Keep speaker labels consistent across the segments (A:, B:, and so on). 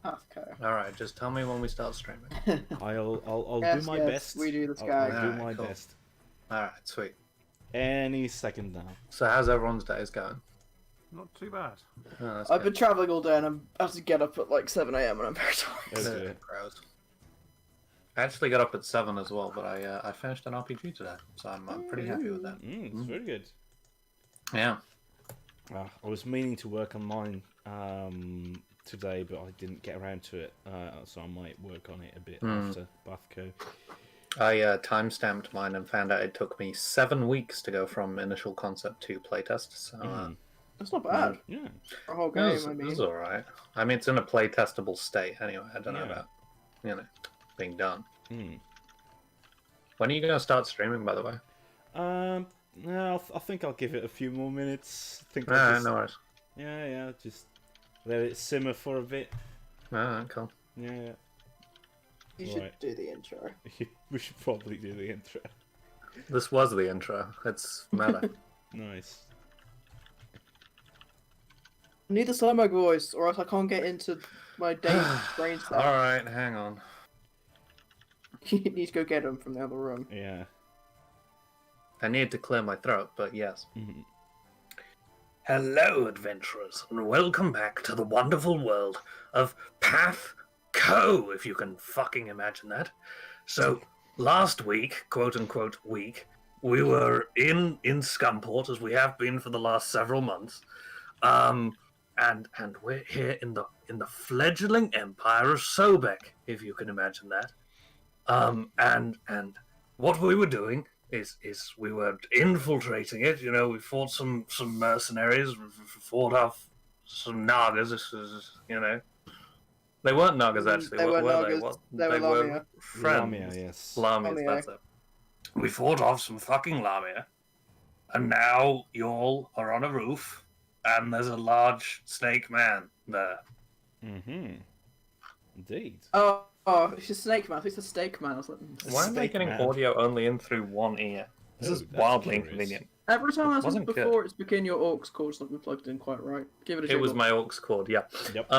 A: PATHCO.
B: Alright, just tell me when we start streaming.
C: I'll
A: Yes,
C: do my
A: yes,
C: best.
A: we do this,
C: I'll
A: guys.
C: do
B: Alright,
C: my
B: cool.
C: best.
B: Alright, sweet.
C: Any second now.
B: So how's everyone's days going?
D: Not too bad.
B: Oh, that's
A: I've
B: good.
A: been travelling all day and I have to get up at like 7 AM and I'm very tired.
C: Oh, dear.
B: Gross. I actually got up at 7 as well, but I finished an RPG today, so I'm pretty happy with that.
C: It's very good.
B: Yeah.
C: I was meaning to work on mine today, but I didn't get around to it, so I might work on it a bit after PATHCO.
B: I time-stamped mine and found out it took me 7 weeks to go from initial concept to playtest, so...
A: That's not bad.
C: Yeah.
A: For a whole game,
B: It was alright. I mean, it's in a playtestable state anyway. I don't know about, being done. When are you going to start streaming, by the way?
C: No, I think I'll give it a few more minutes. I think
B: No worries.
C: Yeah, just let it simmer for a bit.
B: Alright, cool.
C: Yeah.
A: You should
C: Right.
A: do the intro.
C: We should probably do the intro.
B: This was the intro. It's meta.
C: Nice.
A: I need the Slowmo voice, or else I can't get into my brain stuff.
B: Alright, hang on.
A: You need to go get him from the other room.
C: Yeah.
B: I need to clear my throat, but yes. Hello, adventurers, and welcome back to the wonderful world of PATHCO, if you can fucking imagine that. So, last week, quote-unquote week, we were in Scumport, as we have been for the last several months, and we're here in the fledgling empire of Sobek, if you can imagine that. And what we were doing is we were infiltrating it. You know, we fought some mercenaries, we fought off some Nagas. This is, they weren't Nagas actually.
A: They
B: What
A: weren't
B: were they?
A: Nagas.
B: What,
A: They were Lamia.
B: friends.
C: Lamia, yes.
B: Lamias,
A: Lamia.
B: that's it. We fought off some fucking Lamia, and now y'all are on a roof, and there's a large snake man there.
C: Indeed.
A: Oh, it's a snake man. I think it's a steak man. I was like,
B: Why am I
C: Snake
B: getting
C: man.
B: audio only in through one ear? This is
C: that's
B: wildly
C: curious.
B: inconvenient.
A: every time I
B: Wasn't
A: said
B: good.
A: before, it's because your aux cord's not been plugged in quite right. Give it a
B: It was
A: jiggle.
B: my aux cord, yeah.
C: Yep.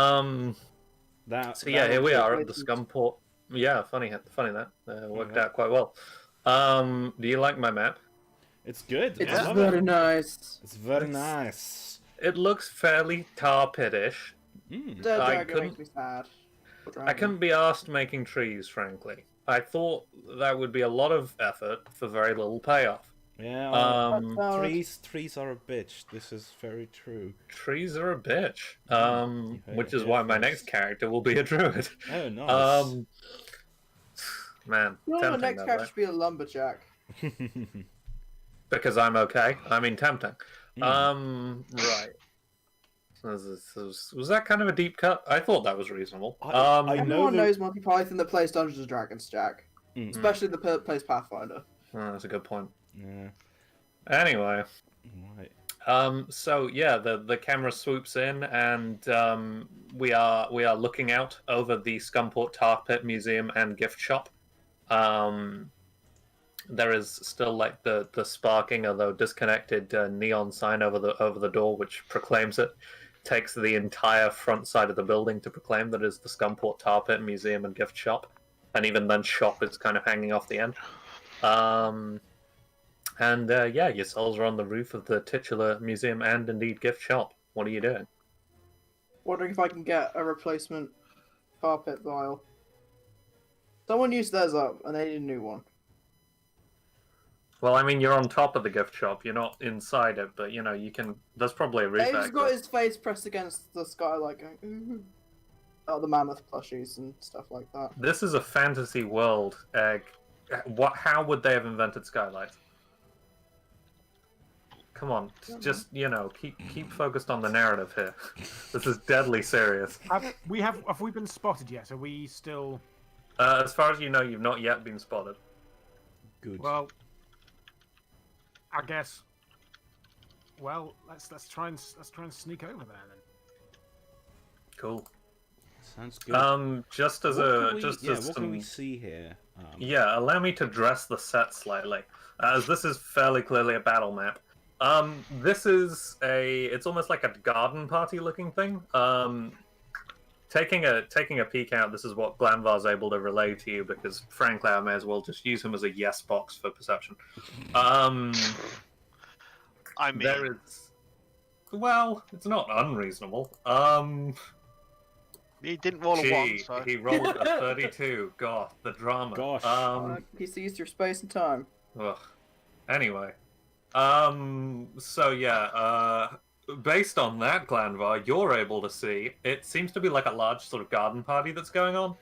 B: So yeah, here we are at the Scumport. Yeah, funny that worked out quite well. Do you like my map?
C: It's good.
A: It's
C: I love
A: very
C: it.
A: nice.
C: It's very nice.
B: It looks fairly tar pitish.
A: The
B: I
A: dragon
B: couldn't-
A: makes me sad.
B: I couldn't be asked making trees, frankly. I thought that would be a lot of effort for very little payoff.
C: Yeah.
A: Trees
C: are a bitch. This is very true.
B: Trees are a bitch. Which is
C: yeah,
B: why my
C: first.
B: next character will be a druid.
C: Oh, nice.
B: Man,
A: No, the
B: tempting
A: next
B: that,
A: character
B: though.
A: should be a lumberjack.
B: Because I'm okay. I mean, tempting. Right. Was that kind of a deep cut? I thought that was reasonable.
C: I know
A: Everyone
C: that-
A: knows Monty Python that plays Dungeons and Dragons, Jack. Especially the plays Pathfinder.
B: Oh, that's a good point.
C: Yeah.
B: Anyway,
C: Right.
B: so yeah, the camera swoops in, and we are looking out over the Scumport Tar Pit Museum and Gift Shop. There is still like the sparking, although disconnected, neon sign over the door, which proclaims it. Takes the entire front side of the building to proclaim that it is the Scumport Tar Pit Museum and Gift Shop, and even then, shop is kind of hanging off the end. Yeah, your souls are on the roof of the titular museum and indeed gift shop. What are you doing?
A: Wondering if I can get a replacement carpet vial. Someone used theirs up and they need a new one.
B: Well, I mean, you're on top of the gift shop. You're not inside it, but, you can... There's probably a roof
A: Dave's
B: access.
A: got his face pressed against the skylight going, ooh. Oh, the mammoth plushies and stuff like that.
B: This is a fantasy world, Egg. How would they have invented skylights? Come on, just, keep focused on the narrative here. This is deadly serious.
D: Have we been spotted yet? Are we still?
B: As far as you know, you've not yet been spotted.
C: Good.
D: Well, I guess. Well, let's try and sneak over there then.
B: Cool.
C: Sounds good.
B: Just as
C: what can we
B: some...
C: see here?
B: Yeah, allow me to dress the set slightly, as this is fairly clearly a battle map. This is it's almost like a garden party looking thing. taking a peek out, this is what Glanvar's able to relay to you because, frankly, I may as well just use him as a yes box for perception.
E: I mean,
B: There is. Well, it's not unreasonable.
E: he didn't roll a 1, so...
B: He rolled a 32. God, the drama.
C: Gosh.
A: He sees your space and time.
B: Ugh. Anyway. So yeah, based on that, Glanvar, you're able to see, it seems to be like a large sort of garden party that's going on.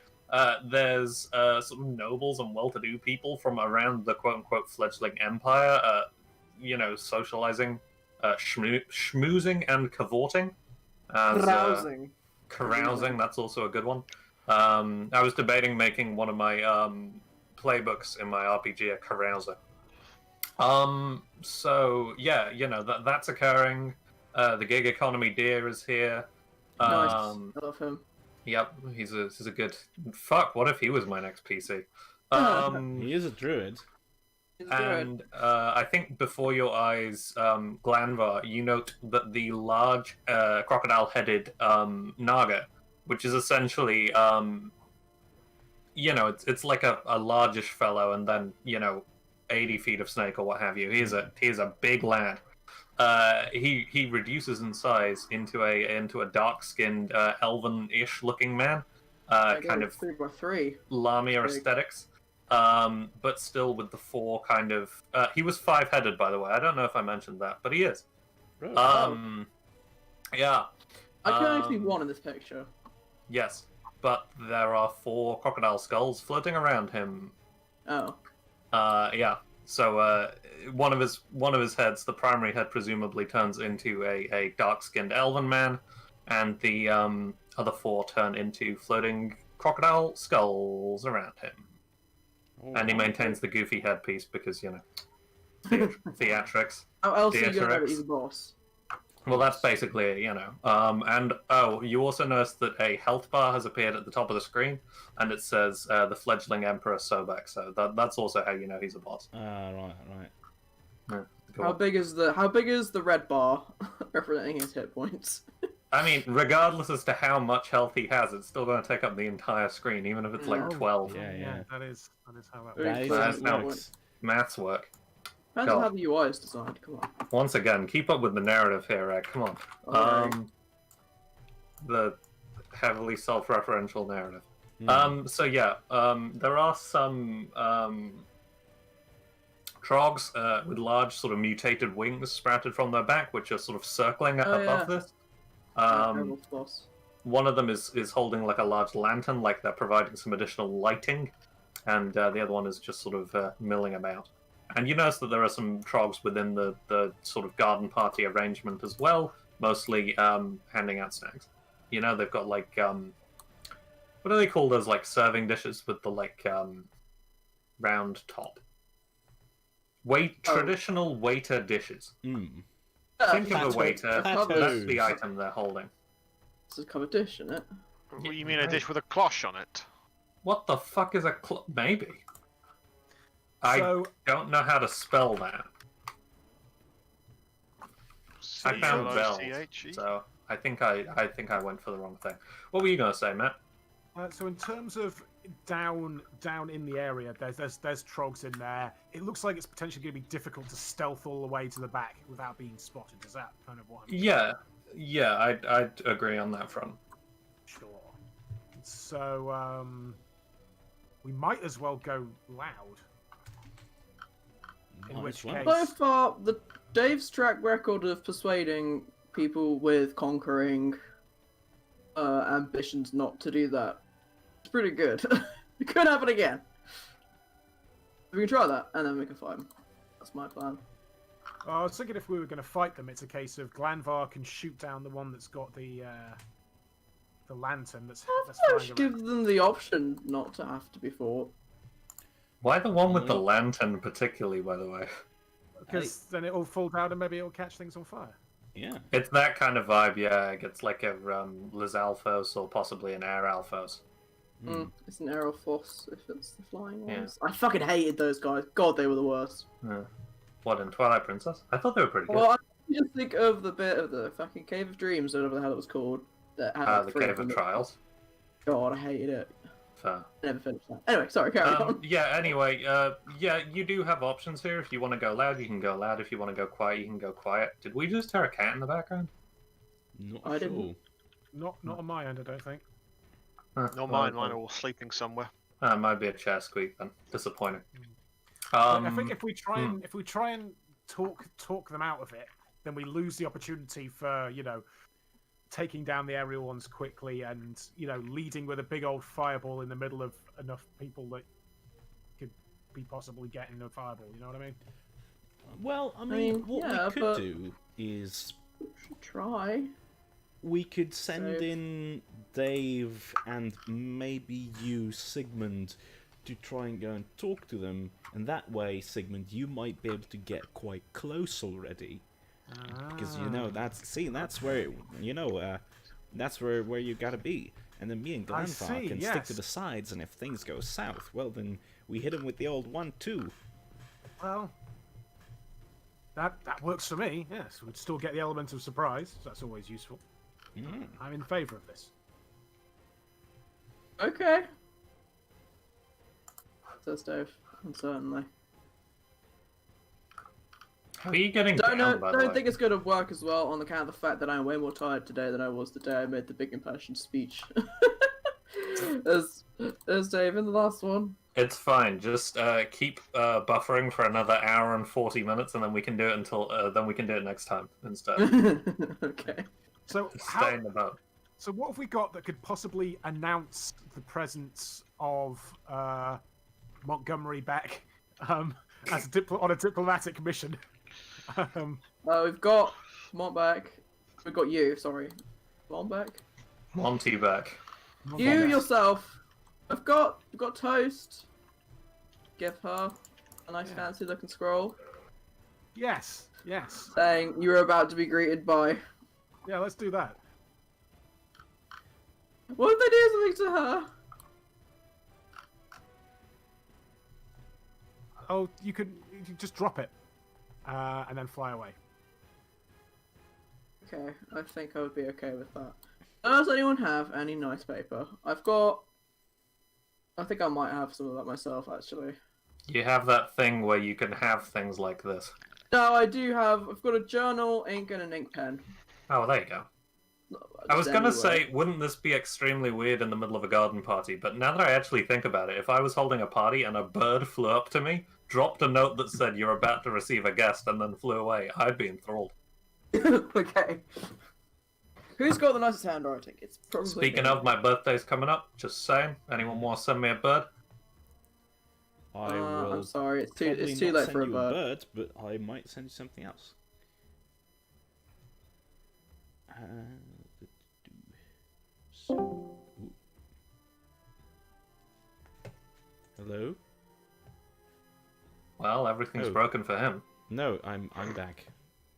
B: There's some nobles and well-to-do people from around the quote-unquote fledgling empire, socializing, schmoozing and cavorting.
A: Carousing.
B: Carousing, that's also a good one. I was debating making one of my playbooks in my RPG a carouser. So yeah, that's occurring. The gig economy deer is here.
A: Nice. I love him.
B: Yep, he's a good. Fuck, what if he was my next PC?
C: He is a druid.
B: And I think before your eyes, Glanvar, you note that the large crocodile-headed naga, which is essentially, it's like a largish fellow, and then 80 feet of snake or what have you. He's a big lad. He reduces in size into a dark-skinned, elven-ish looking man, kind of
A: 3x3.
B: Lamia
A: Big.
B: aesthetics. But still with the 4 kind of. He was 5-headed, by the way. I don't know if I mentioned that, but he is.
C: Really?
B: Yeah.
A: I can only see one in this picture.
B: Yes, but there are 4 crocodile skulls floating around him.
A: Oh.
B: Yeah. So one of his heads, the primary head, presumably turns into a dark-skinned elven man, and the other 4 turn into floating crocodile skulls around him. And he maintains the goofy headpiece because, theatrics.
A: How else are you going to know that
B: Theatrics.
A: he's a boss?
B: Well, that's basically it, And, you also notice that a health bar has appeared at the top of the screen, and it says the fledgling Emperor Sobek, so that's also how you know he's a boss.
C: Right.
B: Yeah, go
A: How
B: on.
A: big is the red bar representing his hit points?
B: I mean, regardless as to how much health he has, it's still going to take up the entire screen, even if it's like
A: Oh.
B: 12.
C: Yeah.
D: That is how that
A: Very
D: works.
B: That's
A: close.
B: how
A: Points.
B: maths work.
A: Depends
B: Go
A: on
B: on.
A: how the UI is designed. Come on.
B: Once again, keep up with the narrative here, Ed. Come on.
A: Alright.
B: The heavily self-referential narrative.
C: Hmm.
B: So yeah, there are some trogs with large sort of mutated wings sprouted from their back, which are sort of circling
A: Oh,
B: above
A: yeah.
B: this.
A: Werewolf boss.
B: One of them is holding like a large lantern, like they're providing some additional lighting, and the other one is just sort of milling about. And you notice that there are some trogs within the sort of garden party arrangement as well, mostly handing out snacks. They've got like what do they call those like serving dishes with the like round top? Traditional waiter dishes. Think of a waiter. That's the item they're holding.
A: This is a covered dish, isn't it?
E: You mean a dish with a cloche on it?
B: What the fuck is a maybe? I
D: So
B: don't know how to spell that. I found bells,
E: C-L-O-C-H-E?
B: so I think I went for the wrong thing. What were you gonna say, Matt?
D: So in terms of down in the area, there's trogs in there. It looks like it's potentially going to be difficult to stealth all the way to the back without being spotted. Is that kind of what I'm
B: Yeah, I'd agree on that front.
D: sure? So we might as well go loud. In which case,
A: So far, Dave's track record of persuading people with conquering ambitions not to do that is pretty good. It could happen again. We can try that, and then we can fight him. That's my plan.
D: I was thinking if we were going to fight them, it's a case of Glanvar can shoot down the one that's got the lantern that's
A: I
D: flying
A: should
D: around.
A: give them the option not to have to be fought.
B: Why the one with the lantern particularly, by the way?
D: Because then it'll fall down and maybe it'll catch things on fire.
C: Yeah.
B: It's that kind of vibe, yeah. It's like a Lizalfos or possibly an Air Alphos.
A: It's an arrow force if it's the flying
B: Yeah.
A: ones. I fucking hated those guys. God, they were the worst.
B: What, in Twilight Princess? I thought they were pretty good.
A: Well, I just think of the bit of the fucking Cave of Dreams, or whatever the hell it was called. That had like
B: The
A: three
B: Cave of
A: them.
B: Trials.
A: God, I hated it.
B: Fair.
A: I never finished that. Anyway, sorry, carry on.
B: Yeah, anyway, yeah, you do have options here. If you want to go loud, you can go loud. If you want to go quiet, you can go quiet. Did we just hear a cat in the background?
C: Not
A: I
C: sure.
A: didn't.
D: Not on my end, I don't think.
E: Not mine. Mine are all sleeping somewhere.
B: Might be a chair squeak then. Disappointing.
D: I think if we try and talk them out of it, then we lose the opportunity for taking down the aerial ones quickly and leading with a big old fireball in the middle of enough people that could be possibly getting a fireball. You know what I mean?
C: Well, I mean, what
A: yeah,
C: we could
A: but-
C: do is
A: Try.
C: we could send
A: So-
C: in Dave and maybe you, Sigmund, to try and go and talk to them, and that way, Sigmund, you might be able to get quite close already, because that's where that's where you gotta be. And then me and
D: I
C: Grandpa
D: see,
C: can stick to
D: yes.
C: the sides, and if things go south, well then we hit him with the old 1-2.
D: Well, that works for me. Yes, we'd still get the element of surprise. So that's always useful.
C: Mm.
D: I'm in favour of this.
A: Okay. Says Dave, uncertainly.
B: How are you getting
A: Don't
B: down, by the
A: don't
B: way?
A: think it's gonna work as well on account of the fact that I'm way more tired today than I was the day I made the big impassioned speech. as Dave in the last one.
B: It's fine. Just keep buffering for another hour and 40 minutes, and then we can do it then we can do it next time instead.
A: Okay.
D: So
B: Just stay in the boat.
D: So what have we got that could possibly announce the presence of Montgomery back as on a diplomatic mission?
A: We've got Montback. We've got you. Sorry, Montback.
B: Monty back.
A: You yourself. We've got Toast. Give her a nice
D: Yeah.
A: fancy looking scroll
D: Yes.
A: saying you were about to be greeted by.
D: Yeah, let's do that.
A: What if they do something to her?
D: Oh, you could just drop it and then fly away.
A: Okay, I think I would be okay with that. Does anyone have any nice paper? I think I might have some of that myself, actually.
B: You have that thing where you can have things like this.
A: No, I do have. I've got a journal, ink, and an ink pen.
B: Oh, there you go. I was gonna say, wouldn't this be extremely weird in the middle of a garden party? But now that I actually think about it, if I was holding a party and a bird flew up to me, dropped a note that said you're about to receive a guest, and then flew away, I'd be enthralled.
A: Okay. Who's got the nicest handwriting? It's probably.
B: Speaking
A: me.
B: of, my birthday's coming up. Just saying. Anyone want to send me a bird?
C: I will.
A: I'm sorry, it's too
C: probably
A: too
C: not
A: late
C: send
A: for a
C: you
A: bird.
C: but I might send you something else. So, ooh. Hello?
B: Well, everything's
C: Oh.
B: broken for him.
C: No, I'm back.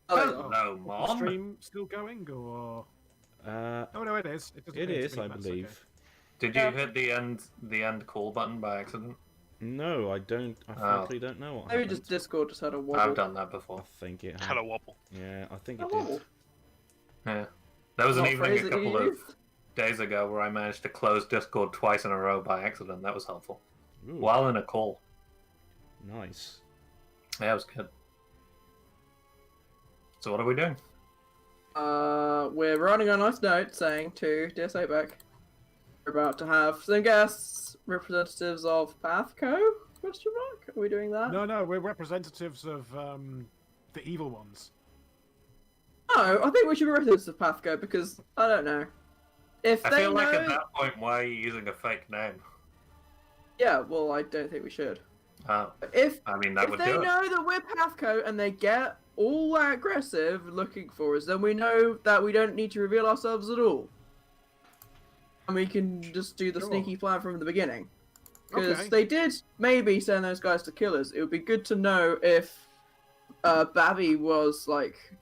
A: Oh, there you go.
B: Hello,
D: Is the
B: Mom.
D: stream still going, or? Oh no, it is. It doesn't
C: It
D: appear to
C: is,
D: be,
C: I
D: that's
C: believe.
D: okay.
B: Did you hit the end call button by accident?
C: No, I don't. I frankly don't know what
A: Maybe
C: happened.
A: just Discord just had a wobble.
B: I've done that
C: I
B: before.
C: think it.
E: Had a wobble.
C: Yeah, I think
A: A
C: it
A: wobble.
C: did.
B: Yeah. There was an
A: What
B: evening
A: phrase
B: a
A: did
B: couple
A: you
B: of
A: use?
B: days ago where I managed to close Discord twice in a row by accident. That was helpful.
C: Ooh,
B: While in a call.
C: nice.
B: Yeah, it was good. So what are we doing?
A: We're running a nice note saying to Dear Sabeck, we're about to have some guests, representatives of PATHCO? Question mark? Are we doing that?
D: No, we're representatives of the evil ones.
A: No, I think we should be representatives of PATHCO because I don't know. If
B: I
A: they
B: feel
A: know,
B: like at that point, why are you using a fake name?
A: yeah, well, I don't think we should.
B: Oh,
A: If
B: I mean, that
A: if
B: would
A: they
B: do it.
A: know that we're PATHCO and they get all aggressive looking for us, then we know that we don't need to reveal ourselves at all. And we can just do the
D: Sure.
A: sneaky plan from the beginning. Because
D: Okay.
A: they did maybe send those guys to kill us. It would be good to know if Babby was like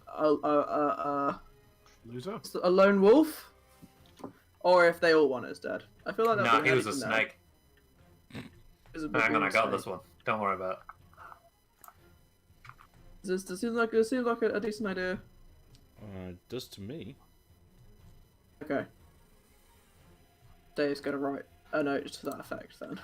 A: a
D: Loser.
A: lone wolf, or if they all want us dead. I feel like that'd
B: No,
A: be
B: he was a
A: handy to know.
B: snake.
A: He was a big
B: Hang on, I
A: wolf
B: got
A: snake.
B: this one. Don't worry about it.
A: This seems like a decent idea.
C: Does to me.
A: Okay. Dave's going to write a note to that effect then.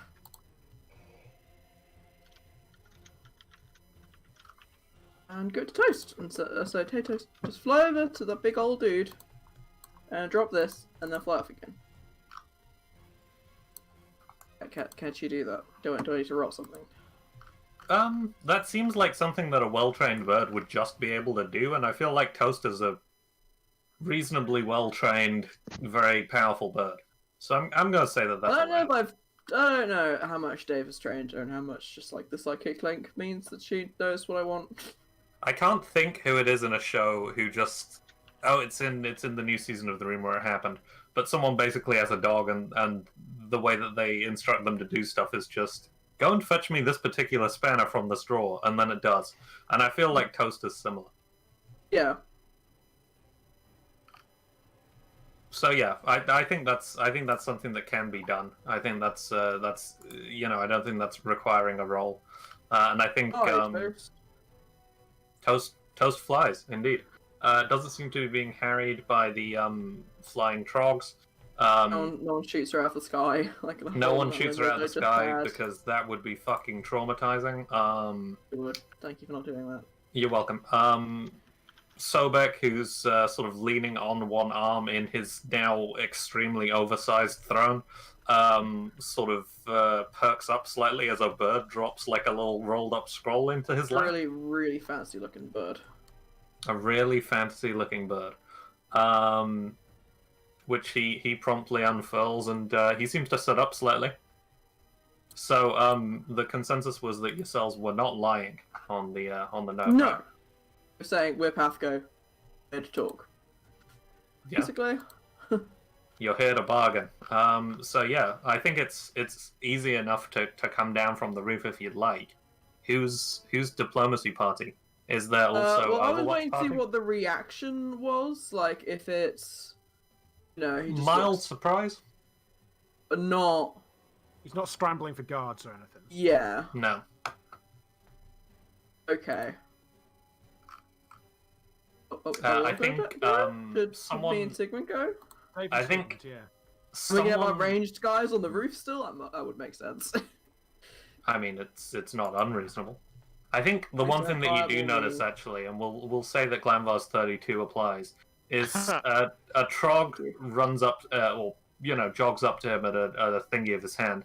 A: And go to Toast. And so hey Toast, just fly over to the big old dude and drop this, and then fly off again. Can't you do that? Do I need to roll something?
B: That seems like something that a well-trained bird would just be able to do, and I feel like Toast is a reasonably well-trained, very powerful bird. So I'm gonna say that that's.
A: I don't know how much Dave has trained her and how much just like the psychic link means that she knows what I want.
B: I can't think who it is in a show who just. Oh, it's in the new season of The Room where it happened. But someone basically has a dog, and the way that they instruct them to do stuff is just go and fetch me this particular spanner from the straw, and then it does. And I feel like Toast is similar.
A: Yeah.
B: So yeah, I think that's something that can be done. I think that's I don't think that's requiring a roll, and I think Toast flies indeed. Doesn't seem to be being harried by the flying trogs.
A: No one shoots her out of the sky.
B: No one shoots her out of the sky because that would be fucking traumatizing.
A: Good. Thank you for not doing that.
B: You're welcome. Sobek, who's sort of leaning on one arm in his now extremely oversized throne, sort of perks up slightly as a bird drops like a little rolled up scroll into his lap.
A: Really, really fancy looking bird.
B: A really fancy looking bird. Which he promptly unfurls, and he seems to sit up slightly. So the consensus was that yourselves were not lying on the note.
A: No. We're saying we're PATHCO, here to talk.
B: Yeah.
A: Basically.
B: You're here to bargain. So yeah, I think it's easy enough to come down from the roof if you'd like. Whose diplomacy party? Is there also
A: well, I was
B: Overwatch
A: waiting to see
B: party?
A: what the reaction was, like if it's he just
B: Mild
A: looks,
B: surprise?
A: but not.
D: He's not scrambling for guards or anything.
A: Yeah.
B: No.
A: Okay.
B: I think
A: Should
B: someone.
A: me and Sigmund go?
D: David
B: I think-
D: Sigmund, yeah.
A: We can have our
B: Someone...
A: ranged guys on the roof still. That would make sense.
B: I mean, it's not unreasonable. I think the one thing that you do notice, actually, and we'll say that Glanvar's 32 applies, is a trog runs up, jogs up to him at a thingy of his hand,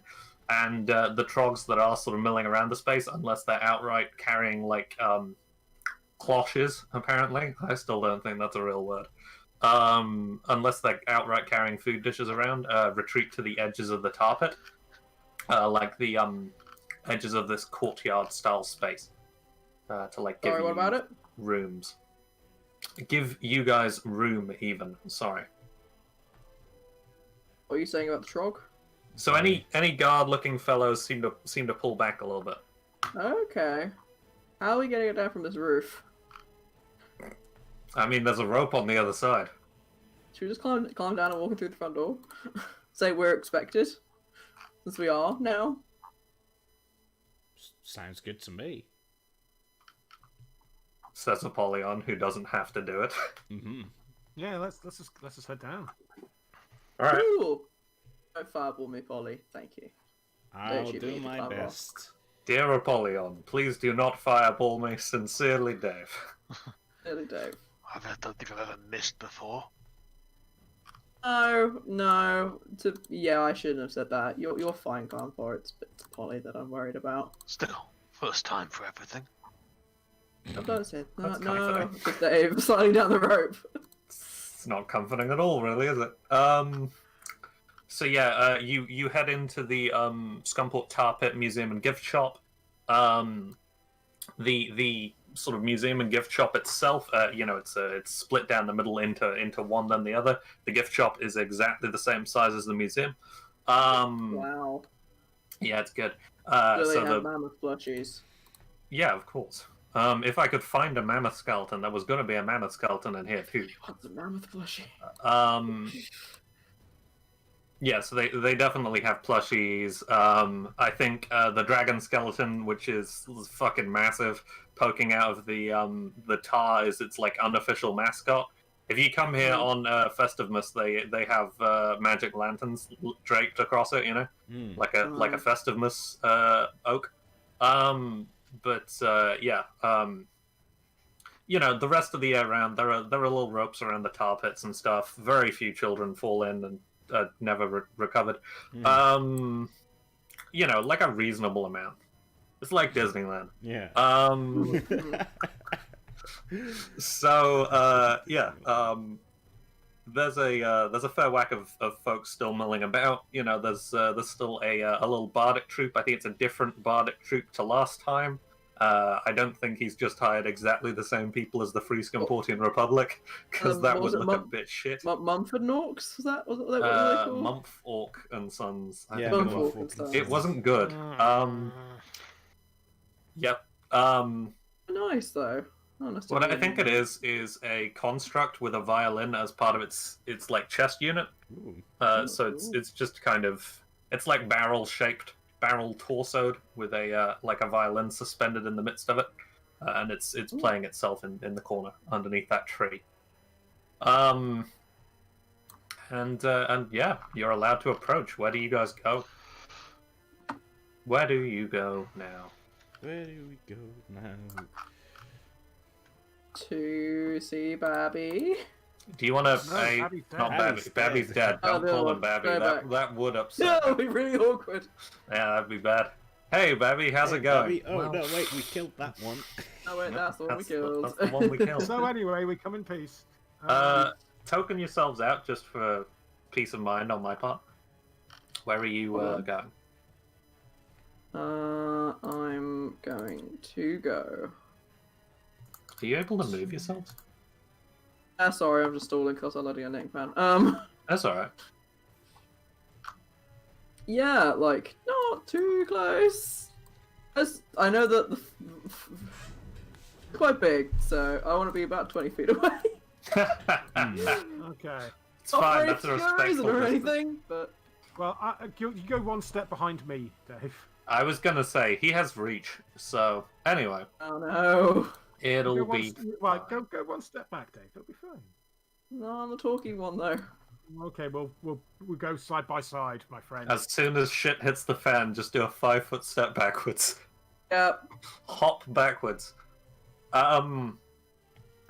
B: and the trogs that are sort of milling around the space, unless they're outright carrying like cloches, apparently. I still don't think that's a real word. Unless they're outright carrying food dishes around, retreat to the edges of the tar pit, like the edges of this courtyard-style space, to like give
A: Sorry, what
B: you
A: about it?
B: rooms. Give you guys room, even. Sorry.
A: What are you saying about the trog?
B: So any guard-looking fellows seem to pull back a little bit.
A: Okay. How are we getting it down from this roof?
B: I mean, there's a rope on the other side.
A: Should we just climb down and walk in through the front door? Say we're expected, since we are now.
C: Sounds good to me.
B: Says Apollyon, who doesn't have to do it.
C: Mm-hmm.
D: Yeah, let's just head down.
B: All right.
A: Cool. Don't fireball me, Polly. Thank you.
C: I'll
A: shoot me
C: do
A: if you
C: my
A: climb
C: best.
B: Dear Apollyon, please do not fireball me. Sincerely, Dave.
A: Really, Dave.
E: I don't think I've ever missed before.
A: No. I shouldn't have said that. You're fine, Grandpa. It's Polly that I'm worried about.
E: Still, first time for everything.
A: Don't say
B: That's
A: no.
B: comforting.
A: It's Dave sliding down the rope.
B: It's not comforting at all, really, is it? So yeah, you head into the Scumport Tar Pit Museum and Gift Shop. The sort of museum and gift shop itself, it's split down the middle into one then the other. The gift shop is exactly the same size as the museum.
A: Wow.
B: Yeah, it's good.
A: Do they
B: So
A: have mammoth plushies?
B: yeah, of course. If I could find a mammoth skeleton, there was going to be a mammoth skeleton in here too.
A: What's a mammoth plushie?
B: Yeah, so they definitely have plushies. I think the dragon skeleton, which is fucking massive, poking out of the tar, is its like unofficial mascot. If you come here on Festivus, they have magic lanterns draped across it, you know, like a Festivus oak. You know, the rest of the year round, there are little ropes around the tar pits and stuff. Very few children fall in and never recovered. You know, like a reasonable amount. It's like Disneyland.
C: Yeah.
B: There's a fair whack of folks still milling about. You know, there's still a little bardic troop. I think it's a different bardic troop to last time. I don't think he's just hired exactly the same people as the Free Scamportian Republic, because that would look a bit shit.
A: Mumford and Orcs? Was that what they called?
B: Mumph, Orc and Sons. I
C: Yeah,
B: think
A: Mumph, Orc and Sons.
B: it wasn't good. Yep.
A: Nice though. Honestly,
B: What I think it is a construct with a violin as part of its like chest unit. So it's just kind of, it's like barrel torsoed with a like a violin suspended in the midst of it, and it's playing itself in the corner underneath that tree. And yeah, you're allowed to approach. Where do you guys go? Where do you go now?
C: Where do we go now?
A: To see Babby.
B: Do you want to?
D: No, Babby's dead.
B: Not Babby. Babby's dead. Don't call him Babby. That would upset.
A: That would be really awkward.
B: Yeah, that'd be bad. Hey, Babby, how's it going?
C: Babby? Oh no, wait, we killed that one.
A: Oh wait, that's the one we killed.
B: That's the one we killed.
D: So anyway, we come in peace.
B: Token yourselves out just for peace of mind on my part. Where are you going?
A: I'm going to go.
B: Are you able to move yourselves?
A: Sorry, I'm just stalling because I'm letting a neck man.
B: That's alright.
A: Yeah, like, not too close. I know that quite big, so I want to be about 20 feet away.
D: Okay.
B: It's fine, that's a
A: no
B: respectful
A: reason or
B: distance.
A: anything, but...
D: Well, you go one step behind me, Dave.
B: I was gonna say, he has reach, so anyway.
A: Oh no.
B: It'll be...
D: Right, go one step back, Dave. It'll be fine.
A: No, I'm the talking one though.
D: Okay, we'll go side by side, my friend.
B: As soon as shit hits the fan, just do a 5-foot step backwards.
A: Yep.
B: Hop backwards.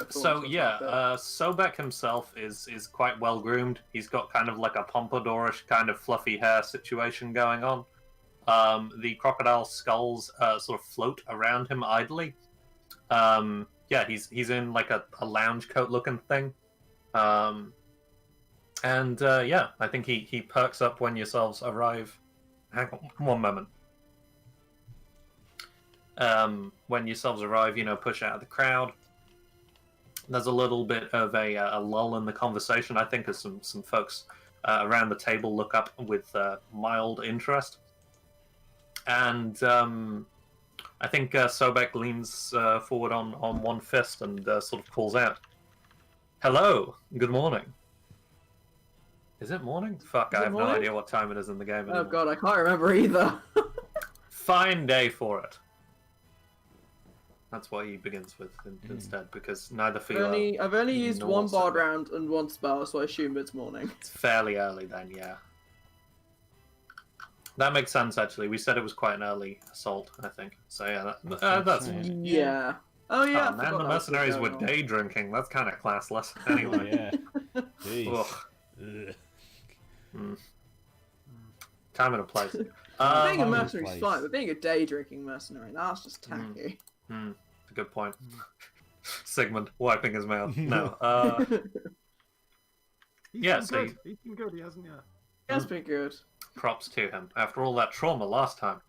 B: So yeah, Sobek himself is quite well groomed. He's got kind of like a pompadourish kind of fluffy hair situation going on. The crocodile skulls sort of float around him idly. Yeah, he's in like a lounge coat looking thing. Yeah, I think he perks up when yourselves arrive. Hang on one moment. When yourselves arrive, you know, push out of the crowd. There's a little bit of a lull in the conversation, I think, as some folks around the table look up with mild interest. And I think Sobek leans forward on one fist and sort of calls out, "Hello, good morning." Is it morning? Fuck, I have no idea what time it is in the game anymore.
A: Oh god, I can't remember either.
B: Fine day for it. That's what he begins with instead, because neither feel.
A: I've only used one bard round and one spell, so I assume it's morning.
B: It's fairly early then, yeah. That makes sense, actually. We said it was quite an early assault, I think. So yeah, that's...
A: Yeah. Oh yeah.
B: Oh, man, the mercenaries were day drinking. That's kind of classless. Anyway.
C: Yeah. Jeez.
B: Time and a place.
A: Being a mercenary is fine, but being a day drinking mercenary, that's just tacky.
B: That's a good point. Sigmund wiping his mouth. No.
D: He's been good, he hasn't yet.
A: He has been good.
B: Props to him after all that trauma last time.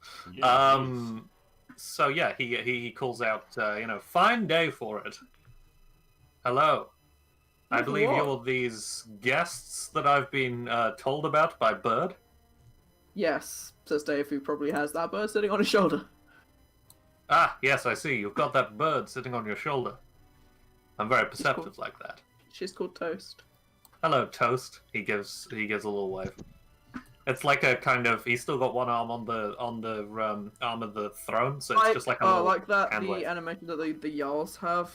B: So yeah, he calls out, you know, "Fine day for it. Hello. I believe you're these guests that I've been told about by Bird."
A: Yes, says Dave, who probably has that bird sitting on his shoulder.
B: Ah, yes, I see. You've got that bird sitting on your shoulder. I'm very perceptive like that.
A: She's called Toast.
B: Hello, Toast. He gives a little wave. It's like a kind of, he's still got one arm on the arm of the throne, so it's just like a little
A: like that
B: hand
A: the
B: wave.
A: animation that the Jarls have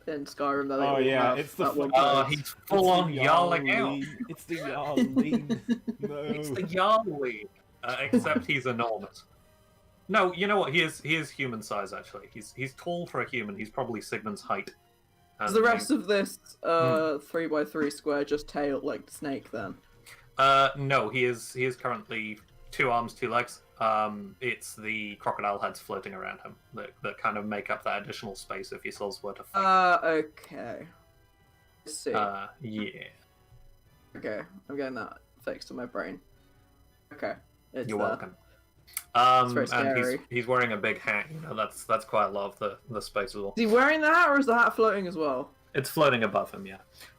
A: in Skyrim that they
C: Oh
A: all
C: yeah,
A: have.
C: it's the
A: that one
C: fucking-
A: place.
B: He's full on yowling out.
C: Yarleen. It's the Yarleen. No.
B: It's the Yarly, except he's enormous. No, you know what? He is human size actually. He's tall for a human. He's probably Sigmund's height.
A: Is the rest of this 3x3 square just tail like the snake then?
B: No, he is currently 2 arms, 2 legs. It's the crocodile heads floating around him that kind of make up that additional space if your souls were to fight.
A: Okay. Let's see.
B: Yeah.
A: Okay, I'm getting that fixed in my brain. Okay. It's
B: You're
A: there.
B: welcome.
A: very
B: And
A: scary.
B: he's wearing a big hat. You know, that's quite a lot of the space as well.
A: Is he wearing the hat or is the hat floating as well?
B: It's floating above him, yeah.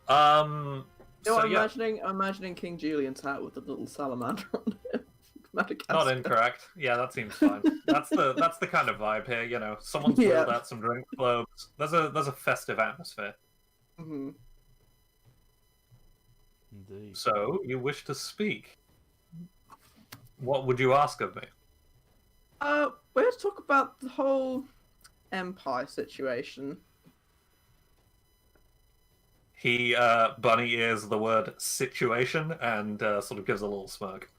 A: You know
B: So
A: what I'm
B: yeah,
A: imagining? I'm imagining King Julian's hat with the little salamander on it.
B: not
A: Madagascar.
B: incorrect. Yeah, that seems fine. That's the kind of vibe here. You know, someone's
A: Yeah.
B: pulled out some drink globes. There's a festive atmosphere.
A: Mhm.
C: Indeed.
B: So you wish to speak? What would you ask of me?
A: We're here to talk about the whole Empire situation.
B: He bunny ears the word situation and sort of gives a little smirk.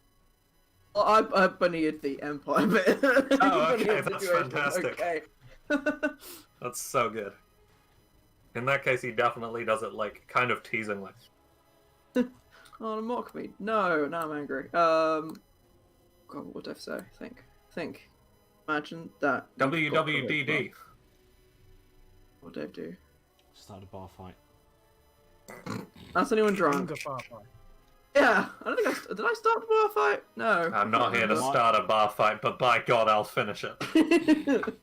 A: Well, I bunny-eared the Empire bit.
B: Oh, okay,
A: Bunny-eared
B: that's
A: situation,
B: fantastic.
A: Okay.
B: That's so good. In that case, he definitely does it like kind of teasingly.
A: Oh, mock me. No, now I'm angry. God, what would I say? Think. Imagine that.
B: WWDD.
A: What would Dave do?
C: Start a bar fight.
A: That's anyone drunk?
D: Under Farfly.
A: Yeah, I don't think did I start the bar fight? No.
B: I'm not here to start a bar fight, but by God, I'll finish it.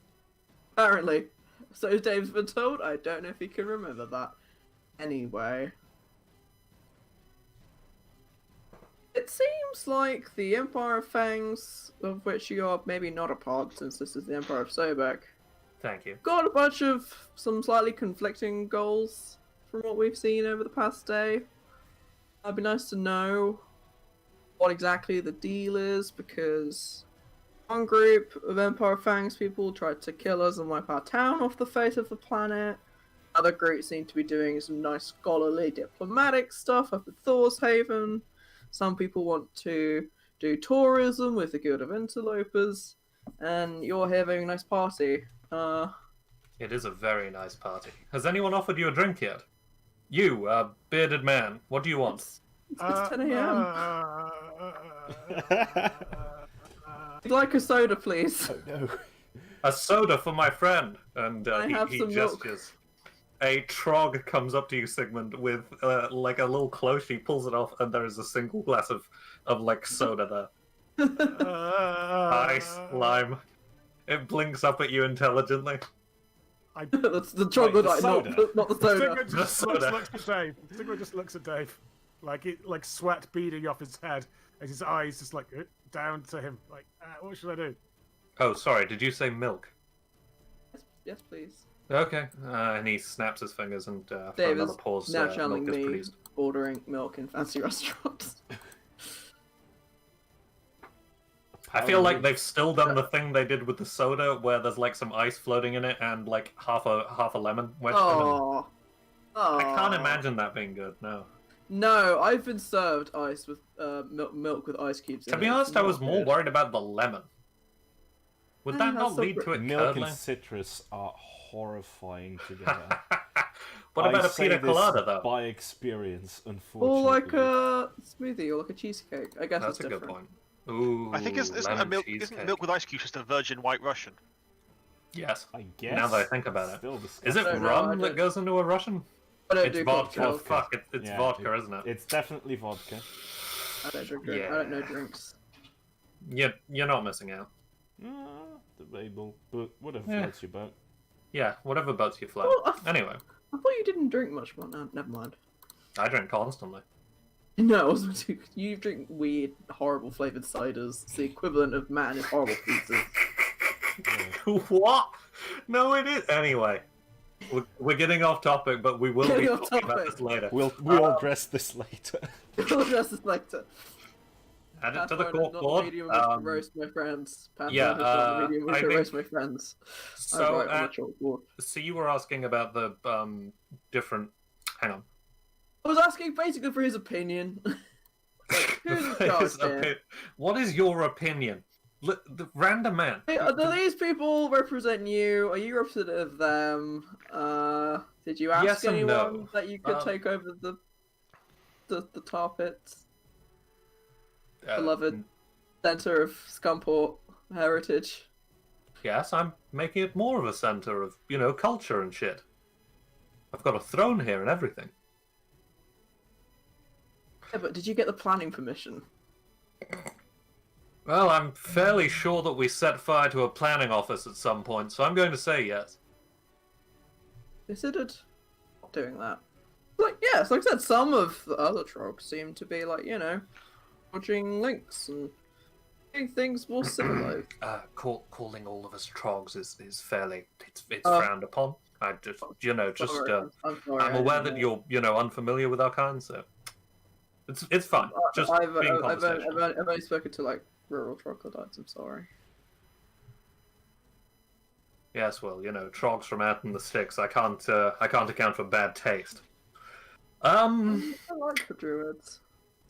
A: Apparently. So Dave's been told. I don't know if he can remember that. Anyway. It seems like the Empire of Fangs, of which you are maybe not a part, since this is the Empire of Sobek,
B: Thank you.
A: got a bunch of some slightly conflicting goals from what we've seen over the past day. It'd be nice to know what exactly the deal is, because one group of Empire of Fangs people tried to kill us and wipe our town off the face of the planet. Other groups seem to be doing some nice scholarly diplomatic stuff up at Thor's Haven. Some people want to do tourism with the Guild of Interlopers, and you're having a nice party.
B: It is a very nice party. Has anyone offered you a drink yet? You, bearded man, what do you want?
A: It's 10 a.m. I'd like a soda, please.
C: Oh no.
B: A soda for my friend. And
A: I have
B: he
A: some milk.
B: gestures. A trog comes up to you, Sigmund, with like a little cloche. He pulls it off, and there is a single glass of like soda there. Ice, lime. It blinks up at you intelligently.
A: That's the troglodyte,
C: soda.
A: not the soda.
D: Sigmund just
B: soda.
D: looks at Dave. Sigmund just looks at Dave, like sweat beading off his head, and his eyes just like down to him. Like, what should I do?
B: Oh, sorry. Did you say milk?
A: Yes, please.
B: Okay. And he snaps his fingers, and for
A: Dave
B: another
A: is
B: pause,
A: now
B: milk
A: channeling
B: is
A: me
B: produced.
A: ordering milk in fancy restaurants.
B: I feel like they've still done the thing they did with the soda, where there's like some ice floating in it and like half a lemon wedged in it.
A: Oh.
B: I can't imagine that being good. No.
A: No, I've been served ice with milk with ice cubes.
B: To
A: in
B: be
A: it.
B: honest,
A: It's
B: I was
A: not
B: more
A: good.
B: worried about the lemon. Would that
A: that's
B: not
A: so
B: lead
A: gr-
B: to it
C: Milk
B: curdling?
C: and citrus are horrifying together.
B: What
C: I
B: about a
C: say
B: pina
C: this
B: colada, though?
C: by experience, unfortunately.
A: Or like a smoothie or like a cheesecake. I guess
B: That's
A: it's
B: a good
A: different.
B: point. Ooh,
E: I think isn't
B: lemon
E: milk
B: cheesecake.
E: with ice cubes just a virgin white Russian?
B: Yes.
C: I guess.
B: Now that I think about it.
C: Still
B: Is
C: disgusting.
B: it
A: don't know, I
B: rum
A: don't-
B: that goes into a Russian?
A: I don't
B: It's
A: do
B: vodka.
A: cocktails.
B: Fuck, it's
C: Yeah,
B: vodka, isn't it?
C: It's definitely vodka.
A: I don't drink. I don't know drinks.
B: You're not missing out.
C: Debatable, but whatever
B: Yeah.
C: floats your boat.
B: Yeah, whatever boats you float.
A: Oh,
B: Anyway,
A: I thought you didn't drink much. Well, no, never mind.
B: I drink constantly.
A: No, I was you drink weird, horrible flavored ciders. It's the equivalent of man in horrible pizzas.
B: What? No, it is. Anyway, we're getting off topic, but we will be
A: Getting off
B: talking about
A: topic.
B: this later.
C: We'll address this later.
A: We'll address this later.
B: Add it to the
A: Pathfinder is
B: cork
A: not
B: board.
A: the medium in which to roast my friends.
B: yeah,
A: Pathfinder is not the medium in which
B: I
A: to
B: think-
A: roast my friends.
B: So,
A: I write on the chalkboard.
B: so you were asking about the different. Hang on.
A: I was asking basically for his opinion. Like, who's in charge
B: His
A: here?
B: What is your opinion? The random man.
A: Hey, do these people represent you? Are you representative of them? Did you ask
B: Yes and
A: anyone
B: no.
A: that you could take over the tar pits? Beloved center of Scumport heritage.
B: Yes, I'm making it more of a center of, culture and shit. I've got a throne here and everything.
A: Yeah, but did you get the planning permission?
B: Well, I'm fairly sure that we set fire to a planning office at some point, so I'm going to say yes.
A: Considered doing that. Like, yes, like I said, some of the other trogs seem to be like, dodging links and doing things more civilized.
B: Calling all of us trogs is fairly it's
A: Oh.
B: frowned upon. I just
A: Sorry, I'm sorry,
B: I'm
A: I
B: aware
A: didn't
B: that
A: know.
B: you're unfamiliar with our kind, so it's fine. Just being conversational.
A: I've only spoken to like rural troglodytes. I'm sorry.
B: Yes, well, trogs from out in the sticks. I can't account for bad taste.
A: I like the druids.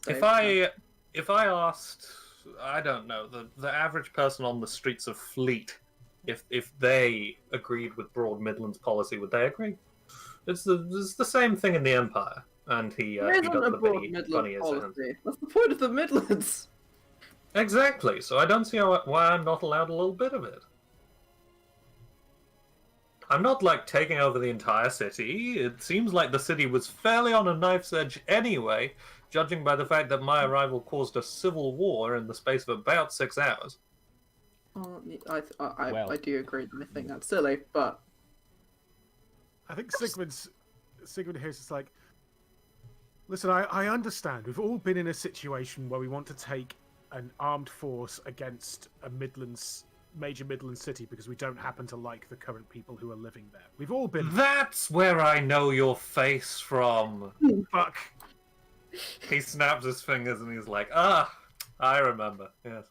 B: If I asked, I don't know, the average person on the streets of Fleet, if they agreed with Broad Midlands policy, would they agree? It's the same thing in the Empire, and he
A: There isn't
B: does
A: a
B: the
A: broad
B: big
A: Midland
B: funny hands.
A: policy. That's the point of the Midlands.
B: Exactly. So I don't see why I'm not allowed a little bit of it. I'm not taking over the entire city. It seems like the city was fairly on a knife's edge anyway, judging by the fact that my arrival caused a civil war in the space of about 6 hours.
A: I do agree. I think that's silly, but
D: I think Sigmund here is just like, listen, I understand. We've all been in a situation where we want to take an armed force against a major Midland city because we don't happen to like the current people who are living there. We've all been.
B: That's where I know your face from.
D: Fuck.
B: He snaps his fingers and he's like, I remember. Yes.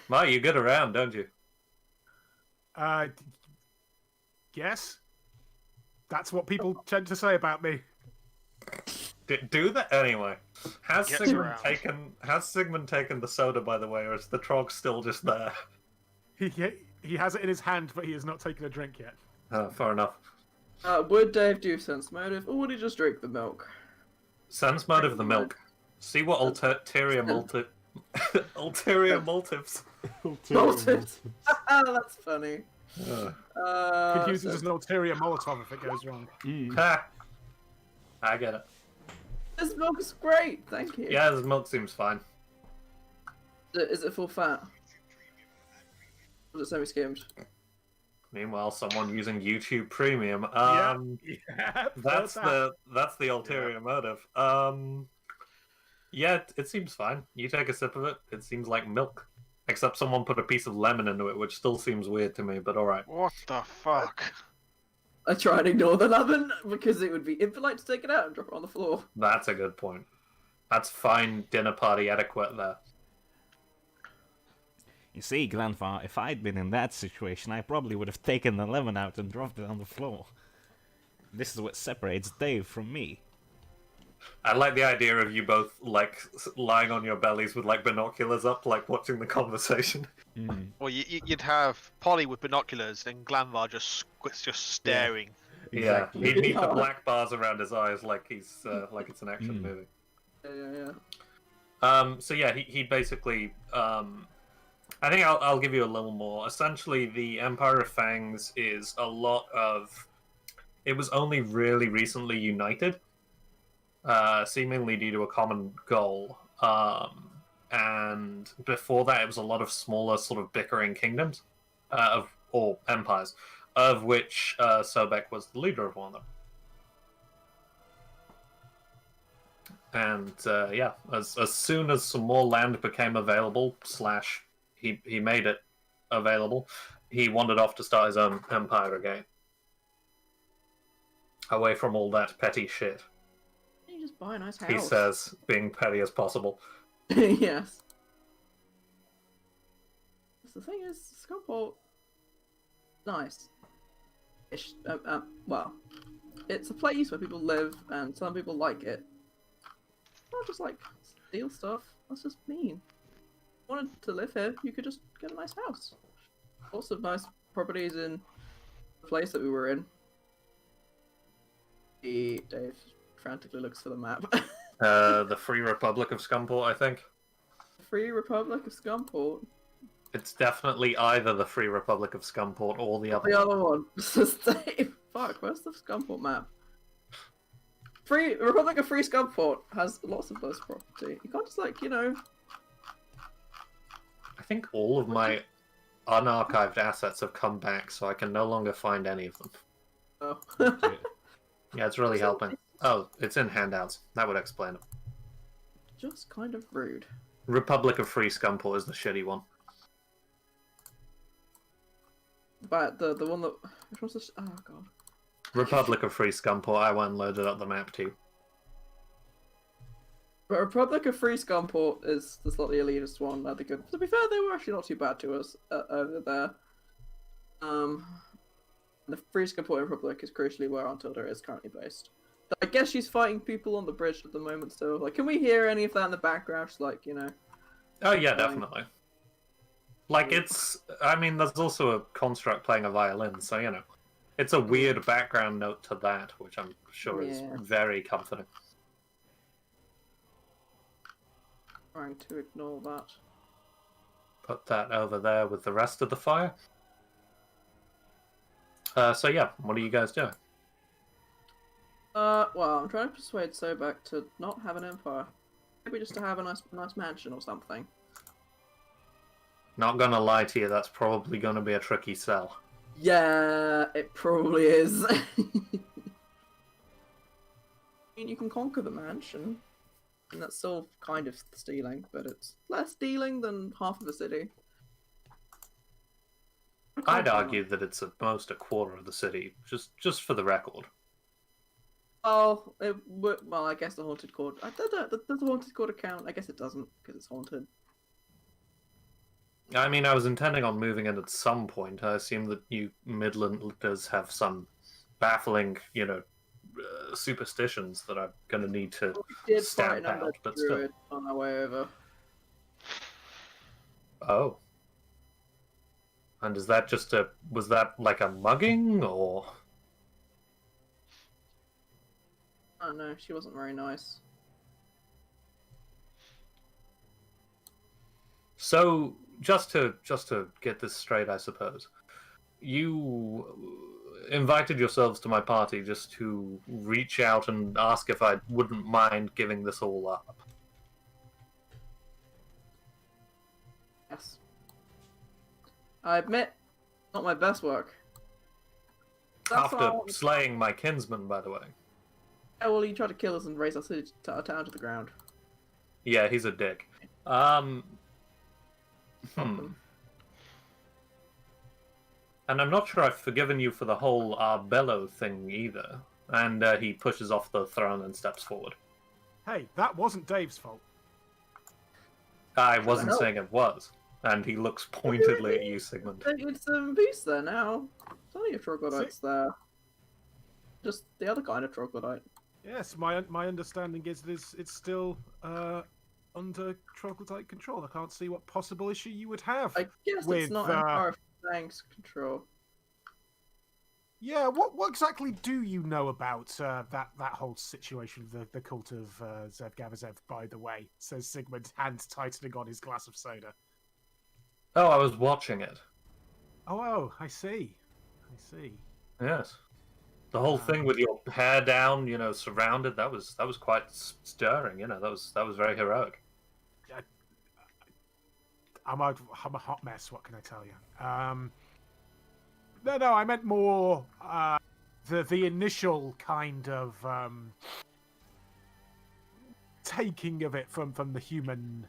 B: Ma, you get around, don't you?
D: Yes. That's what people tend to say about me.
B: Do that anyway. Has
E: Gets
B: Sigmund taken the soda, by the way, or is the trog still just there?
D: He has it in his hand, but he has not taken a drink yet.
B: Fair enough.
A: would Dave do sense motive, or would he just drink the milk?
B: Sense motive the milk. See what ulterior motives.
A: Motives. That's funny.
D: Could use it as an ulterior Molotov if it goes wrong.
B: Ha! I get it.
A: This milk is great, thank you.
B: Yeah, this milk seems fine.
A: Is it full fat? Or is it semi-skimmed?
B: Meanwhile, someone using YouTube Premium.
D: Yeah,
B: that's the ulterior motive. Yeah, it seems fine. You take a sip of it, it seems like milk. Except someone put a piece of lemon into it, which still seems weird to me, but alright.
E: What the fuck?
A: I try and ignore the lemon because it would be impolite to take it out and drop it on the floor.
B: That's a good point. That's fine dinner party etiquette there.
C: You see, Grandpa, if I'd been in that situation, I probably would have taken the lemon out and dropped it on the floor. This is what separates Dave from me.
B: I like the idea of you both, lying on your bellies with, binoculars up, watching the conversation.
E: Well, you'd have Polly with binoculars and Glanvar just staring.
C: Exactly.
B: Yeah, he'd need the black bars around his eyes like it's an action movie.
A: Yeah.
B: So yeah, he basically. I think I'll give you a little more. Essentially, the Empire of Fangs is a lot of. It was only really recently united, seemingly due to a common goal. And before that, it was a lot of smaller, sort of bickering kingdoms, or empires, of which Sobek was the leader of one of them. And yeah, as soon as some more land became available, he made it available, he wandered off to start his own empire again. Away from all that petty shit.
A: You just buy a nice house.
B: He says, being petty as possible.
A: Yes. The thing is, Skullport, nice. Well, it's a place where people live, and some people like it. Not just like steal stuff. That's just mean. If you wanted to live here, you could just get a nice house. Lots of nice properties in the place that we were in. Dave frantically looks for the map.
B: The Free Republic of Scumport, I think.
A: Free Republic of Skumport.
B: It's definitely either the Free Republic of Scumport or the other
A: The
B: one.
A: other one. Fuck, where's the Skumport map? Free Republic of Free Skumport has lots of those property. You can't just like, you know.
B: I think all of my unarchived assets have come back, so I can no longer find any of them.
A: Oh.
B: Yeah, it's really helping. Oh, it's in handouts. That would explain it.
A: Just kind of rude.
B: Republic of Free Scumport is the shitty one.
A: But the one that which one's the oh god.
B: Republic of Free Scumport, I went and loaded up the map too.
A: But Republic of Free Skumport is the slightly elitist one. I think. To be fair, they were actually not too bad to us over there. The Free Skumport Republic is crucially where Aunt Tilda is currently based. I guess she's fighting people on the bridge at the moment still. Like, can we hear any of that in the background? Just like, you know.
B: Oh yeah, definitely. Like it's, I mean, there's also a construct playing a violin, so you know, it's a weird background note to that, which I'm sure is very comforting.
A: Trying to ignore that.
B: Put that over there with the rest of the fire. So yeah, what are you guys doing?
A: Well, I'm trying to persuade Sobek to not have an empire. Maybe just to have a nice mansion or something.
B: Not gonna lie to you, that's probably gonna be a tricky sell.
A: Yeah, it probably is. I mean, you can conquer the mansion, and that's still kind of stealing, but it's less stealing than half of a city.
B: I'd argue that it's at most a quarter of the city, just for the record.
A: Oh, well, I guess the haunted court. Does the haunted court account? I guess it doesn't because it's haunted.
B: I mean, I was intending on moving in at some point. I assume that you Midlanders have some baffling, you know, superstitions that I'm going to need to stamp out, but still.
A: On our way over.
B: Oh. And is that just was that like a mugging, or?
A: I don't know, she wasn't very nice.
B: So, just to get this straight, I suppose, you invited yourselves to my party just to reach out and ask if I wouldn't mind giving this all up.
A: Yes. I admit, not my best work.
B: After slaying my kinsman, by the way.
A: Oh, well, he tried to kill us and raise our city, our town to the ground.
B: Yeah, he's a dick. And I'm not sure I've forgiven you for the whole Arbello thing either. And he pushes off the throne and steps forward.
D: Hey, that wasn't Dave's fault.
B: I wasn't saying it was. And he looks pointedly at you, Sigmund.
A: It's peace there now. Plenty of troglodytes there. Just the other kind of troglodyte.
D: Yes, my understanding is it's still under troglodyte control. I can't see what possible issue you would have.
A: I guess
D: with,
A: it's not Empire of Thanks control.
D: Yeah, what exactly do you know about that whole situation, the cult of Zev Gavazev, by the way? Says Sigmund, hand tightening on his glass of soda.
B: Oh, I was watching it.
D: Oh, I see.
B: Yes. The whole thing with your hair down, you know, surrounded, that was quite stirring, you know, that was very heroic.
D: I'm a hot mess, what can I tell you? No, I meant more the initial kind of taking of it from the human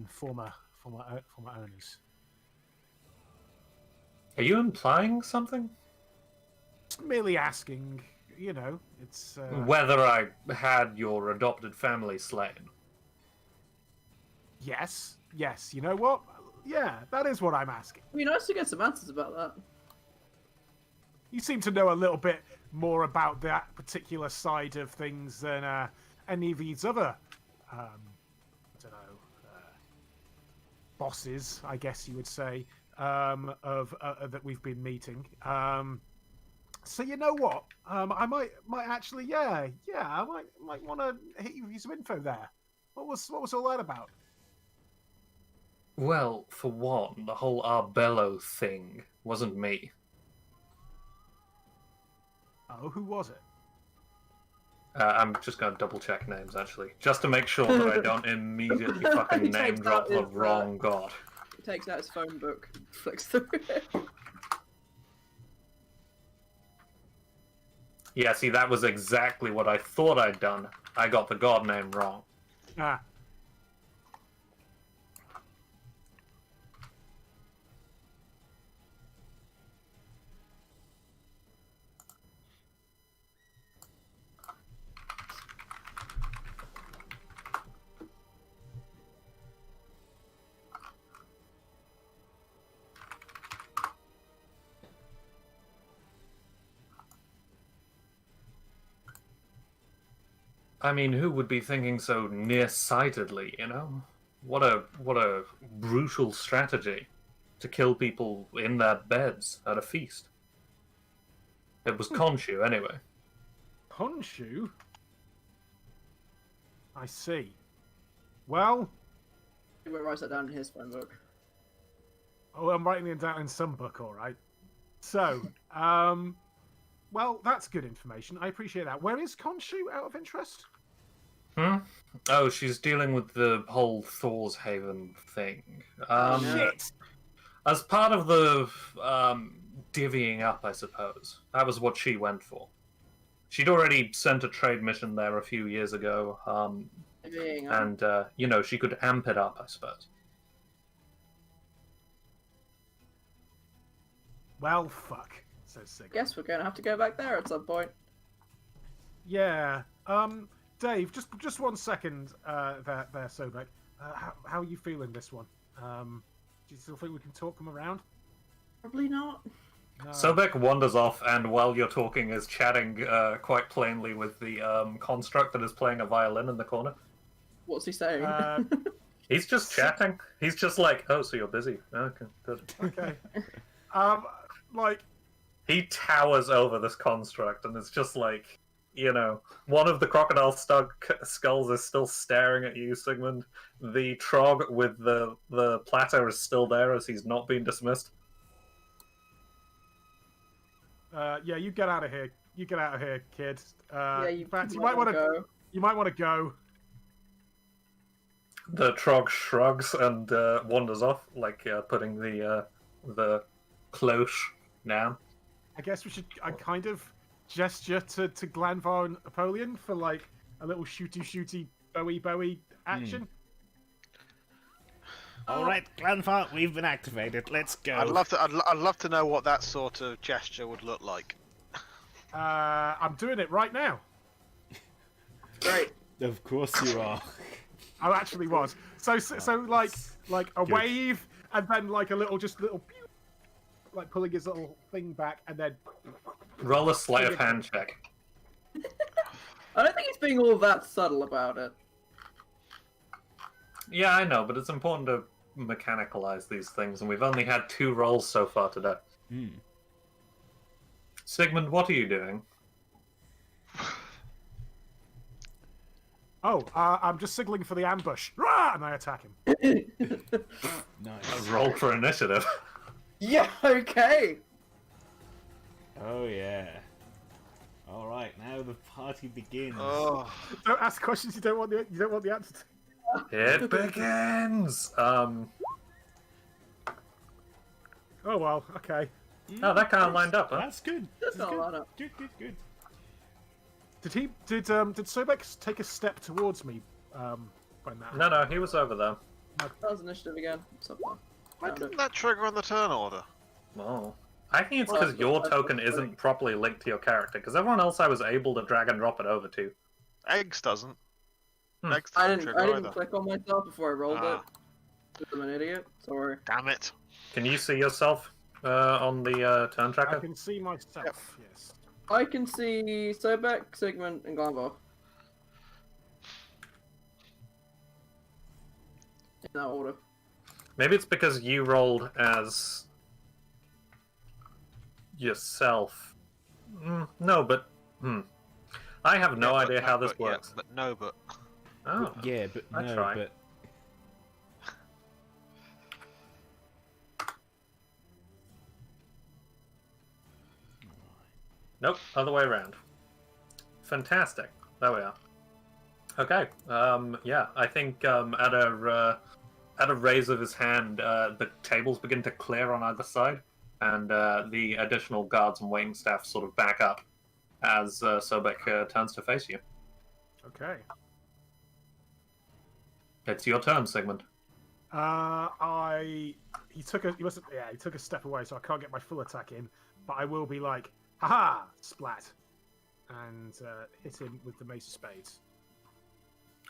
D: former owners.
B: Are you implying something?
D: Just merely asking, you know, it's...
B: Whether I had your adopted family slain.
D: Yes. Yes. You know what? Yeah, that is what I'm asking.
A: It'd be nice to get some answers about that.
D: You seem to know a little bit more about that particular side of things than any of these other, I don't know, bosses, I guess you would say, of that we've been meeting. So you know what? I might actually, I might want to hit you with some info there. What was all that about?
B: Well, for one, the whole Arbello thing wasn't me.
D: Oh, who was it?
B: I'm just going to double check names, actually, just to make sure that I don't immediately fucking
A: He
B: name
A: takes
B: drop
A: out
B: the
A: his,
B: wrong god.
A: He takes out his phone book, flicks through it.
B: Yeah, see, that was exactly what I thought I'd done. I got the god name wrong.
D: Ah.
B: I mean, who would be thinking so nearsightedly, you know? What a brutal strategy to kill people in their beds at a feast. It was Khonshu, anyway.
D: Khonshu? I see. Well,
A: He wrote that down in his phone book.
D: oh, I'm writing it down in some book, all right. So, well, that's good information. I appreciate that. Where is Khonshu, out of interest?
B: Hmm? Oh, she's dealing with the whole Thor's Haven thing.
D: Shit!
B: As part of the divvying up, I suppose. That was what she went for. She'd already sent a trade mission there a few years ago, and, you know, she could amp it up, I suppose.
D: Well, fuck, says Sig.
A: Guess we're gonna have to go back there at some point.
D: Yeah. Dave, just 1 second there, Sobek. How are you feeling this one? Do you still think we can talk them around?
A: Probably not.
D: No.
B: Sobek wanders off, and while you're talking, is chatting quite plainly with the construct that is playing a violin in the corner.
A: What's he saying?
B: He's just chatting. He's just like, oh, so you're busy. Okay, good.
D: Okay. Like,
B: He towers over this construct, and it's just like, you know, one of the crocodile skulls is still staring at you, Sigmund. The Trog with the platter is still there as he's not been dismissed.
D: yeah, you get out of here. You get out of here, kid.
A: yeah,
D: In fact, you might want to
A: go.
D: You might want to go.
B: The Trog shrugs and wanders off, like putting the cloche down.
D: I guess we should. I kind of gesture to Glanvar and Apollyon for like a little shooty Bowie action.
C: All right, Glanvar, we've been activated. Let's go.
E: I'd love to know what that sort of gesture would look like.
D: I'm doing it right now.
A: Great.
C: Of course you are.
D: I actually was. So like a
C: Good.
D: wave and then like a little pew, like pulling his little thing back and then.
B: Roll a sleight of hand check.
A: I don't think he's being all that subtle about it.
B: Yeah, I know, but it's important to mechanicalize these things, and we've only had 2 rolls so far today. Sigmund, what are you doing?
D: Oh, I'm just signaling for the ambush. Rah! And I attack him.
C: Nice.
B: Roll for initiative.
A: Yeah, okay.
C: Oh yeah. All right, now the party begins.
E: Oh,
D: Don't ask questions you don't want the answer to.
B: It begins!
D: Oh well, okay.
B: Oh, that kind of lined up, huh?
C: That's good.
A: That's not
C: good.
A: a lot up.
C: Good.
D: Did Sobex take a step towards me when that?
B: No, he was over there.
A: That was initiative again. So far.
E: why
A: Found
E: didn't
A: it.
E: that trigger on the turn order?
B: Oh. I think it's because your token isn't properly linked to your character, because everyone else I was able to drag and drop it over to.
E: Eggs doesn't. Next
A: I
E: time
A: didn't
E: trigger either.
A: click on myself before I rolled
E: Ah.
A: it. 'Cause I'm an idiot. Sorry.
E: Damn it.
B: Can you see yourself on the turn
D: I
B: tracker?
D: can see myself. Yes.
A: I can see Sobek, Sigmund, and Glanville. In that order.
B: Maybe it's because you rolled as yourself. No, but I have no
E: Yeah, but
B: idea
E: no,
B: how this
E: but, yeah,
B: works.
E: but no, but.
B: Oh,
C: Yeah, but
B: I
C: no,
B: try.
C: but
B: nope, other way around. Fantastic. There we are. Okay. Yeah, I think at a raise of his hand, the tables begin to clear on either side, and the additional guards and waiting staff sort of back up as Sobek turns to face you.
D: Okay.
B: It's your turn, Sigmund.
D: He took a step away, so I can't get my full attack in. But I will be like, haha, splat, and hit him with the mace of spades.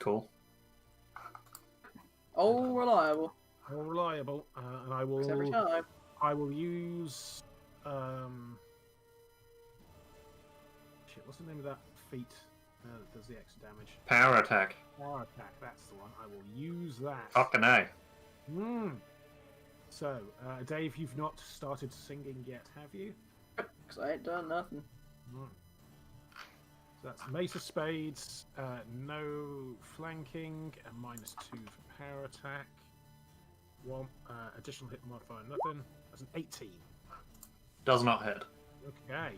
B: Cool.
A: All reliable.
D: All reliable, and I
A: Works every
D: will.
A: time.
D: I will use. Shit, what's the name of that feat that does the extra damage?
B: Power attack.
D: Power attack. That's the one. I will use that.
B: Fucking A.
D: So, Dave, you've not started singing yet, have you?
A: Because I ain't done nothing.
D: So that's Mace of Spades, no flanking, and -2 for power attack. One additional hit modifier, nothing. That's an 18.
B: Does not hit.
D: Okay.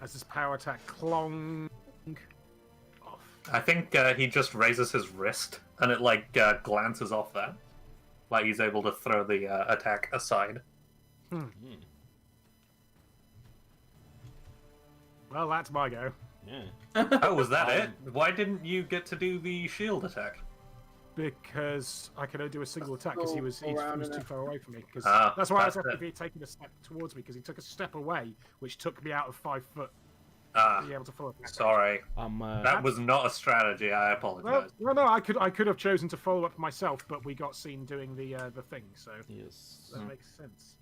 D: As this power attack clong off.
B: I think he just raises his wrist, and it like glances off that. Like he's able to throw the attack aside.
D: Well, that's my go.
C: yeah.
B: Oh, was that it? Why didn't you get to do the shield attack?
D: Because I could only do a single attack because he was
A: Around
D: too
A: in it.
D: far away from me. Because
B: Ah,
D: that's why I was
B: that's
D: happy if he had taken a step towards me, because he took a step away, which took me out of 5 foot
B: Ah,
D: to be able to follow that.
B: sorry.
C: I'm
B: That was not a strategy. I apologize.
D: No, I could have chosen to follow up myself, but we got seen doing the thing, so
C: yes.
D: that makes sense.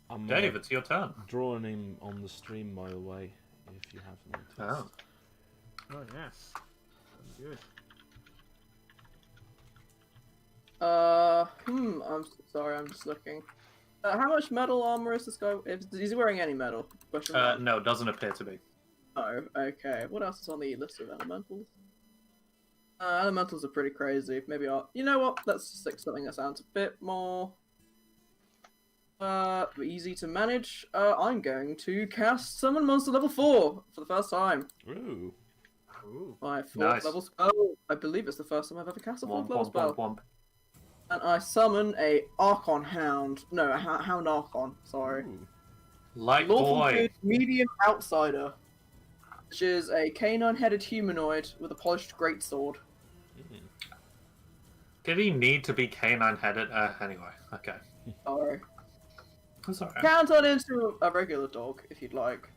C: I'm
B: Dave, it's your turn.
C: drawing him on the stream, by the way, if you haven't noticed.
B: Oh.
D: Oh yes, good.
A: I'm sorry, I'm just looking. How much metal armor is this guy? Is he wearing any metal? Question mark.
B: No, doesn't appear to be.
A: Oh, okay. What else is on the list of elementals? Elementals are pretty crazy. Maybe you know what? Let's stick something that sounds a bit more easy to manage. I'm going to cast Summon Monster level 4 for the first time.
C: Ooh.
D: Ooh.
A: My 4th
B: Nice.
A: level spell. I believe it's the first time I've ever cast a 4th
B: Womp,
A: level
B: womp,
A: spell.
B: womp, womp.
A: And I summon a Archon Hound. No, a Hound Archon. Sorry.
C: Ooh.
B: Light
A: Lawful
B: boy.
A: good medium outsider, which is a canine-headed humanoid with a polished greatsword.
B: Did he need to be canine-headed? Anyway, okay.
A: Sorry.
B: That's alright.
A: Can turn into a regular dog if you'd like.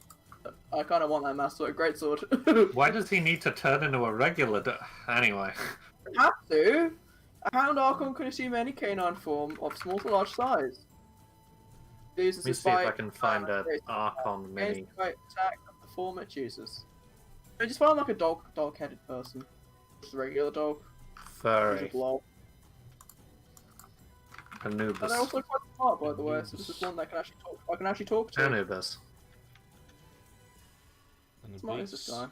A: But I kind of want that master greatsword.
B: Why does he need to turn into a regular anyway?
A: Have to. A Hound Archon can assume any canine form of small to large size. Uses
B: Let me
A: his
B: see if I
A: bite,
B: can find an Archon
A: against
B: mini.
A: the bite attack of the form it chooses. I just found like a dog-headed person. Just a regular dog.
B: Furry.
A: Just lol. And they're
B: Anubis.
A: also quite smart, by the way. So this is one that can actually talk. I can actually talk to.
B: Anubis.
C: And a
A: Smart is this
C: beast.
A: guy?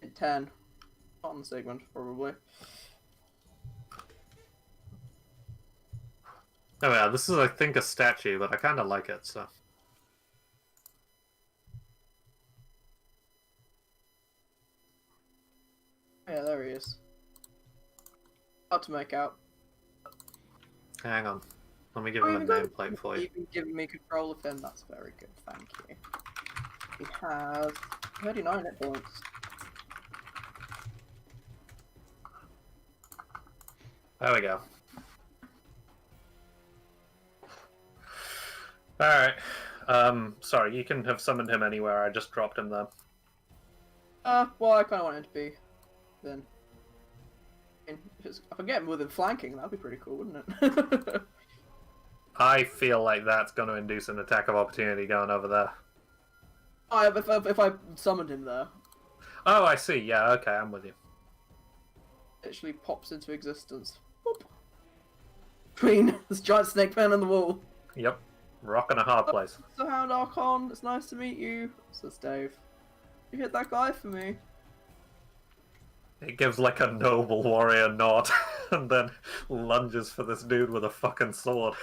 A: In 10. Not on the Sigmund, probably.
B: Oh yeah, this is I think a statue, but I kind of like it, so.
A: Yeah, there he is. Hard to make out.
B: Hang on. Let me give
A: Oh,
B: him a
A: even got-
B: nameplate for you.
A: Even giving me control of him, that's very good, thank you. He has 39 hit points.
B: There we go. Alright. Sorry, you can have summoned him anywhere, I just dropped him there.
A: Well, I kind of want him to be then. If I get him within flanking, that'd be pretty cool, wouldn't it?
B: I feel like that's going to induce an attack of opportunity going over there.
A: If I summoned him there,
B: Oh, I see. Yeah, okay, I'm with you.
A: it actually pops into existence. Boop. Between this giant snake man on the wall.
B: Yep. Rock in a hard place.
A: So Hound Archon, it's nice to meet you, says Dave. You hit that guy for me.
B: It gives like a noble warrior nod, and then lunges for this dude with a fucking sword.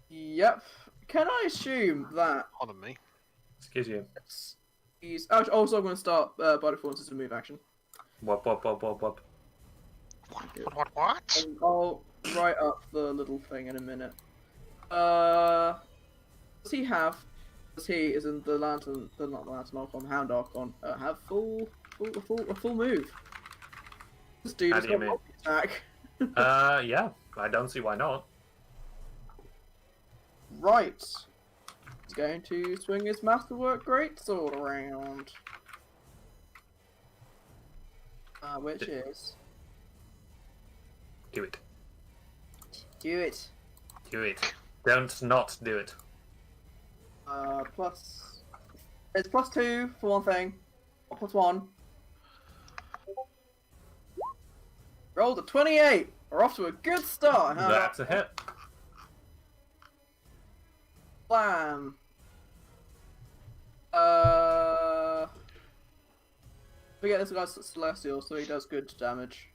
A: Yep. Can I assume that
E: On me.
B: Excuse you.
A: he's also going to start by default as a move action?
B: Wop wop wop wop wop.
E: What?
A: And I'll write up the little thing in a minute. Does he have? As he is in the lantern, not the lantern Archon, Hound Archon, have a full move. This dude
B: How
A: has
B: do you
A: got
B: mean?
A: multi-attack.
B: Yeah. I don't see why not.
A: Right. He's going to swing his Masterwork Greatsword around. Which is...
B: Do it.
A: Do it.
B: Do it. Don't not do it.
A: Plus... It's +2 for one thing. Or +1. Rolled a 28! We're off to a good start, huh?
B: That's a hit.
A: Blam! Forget this guy's celestial, so he does good damage.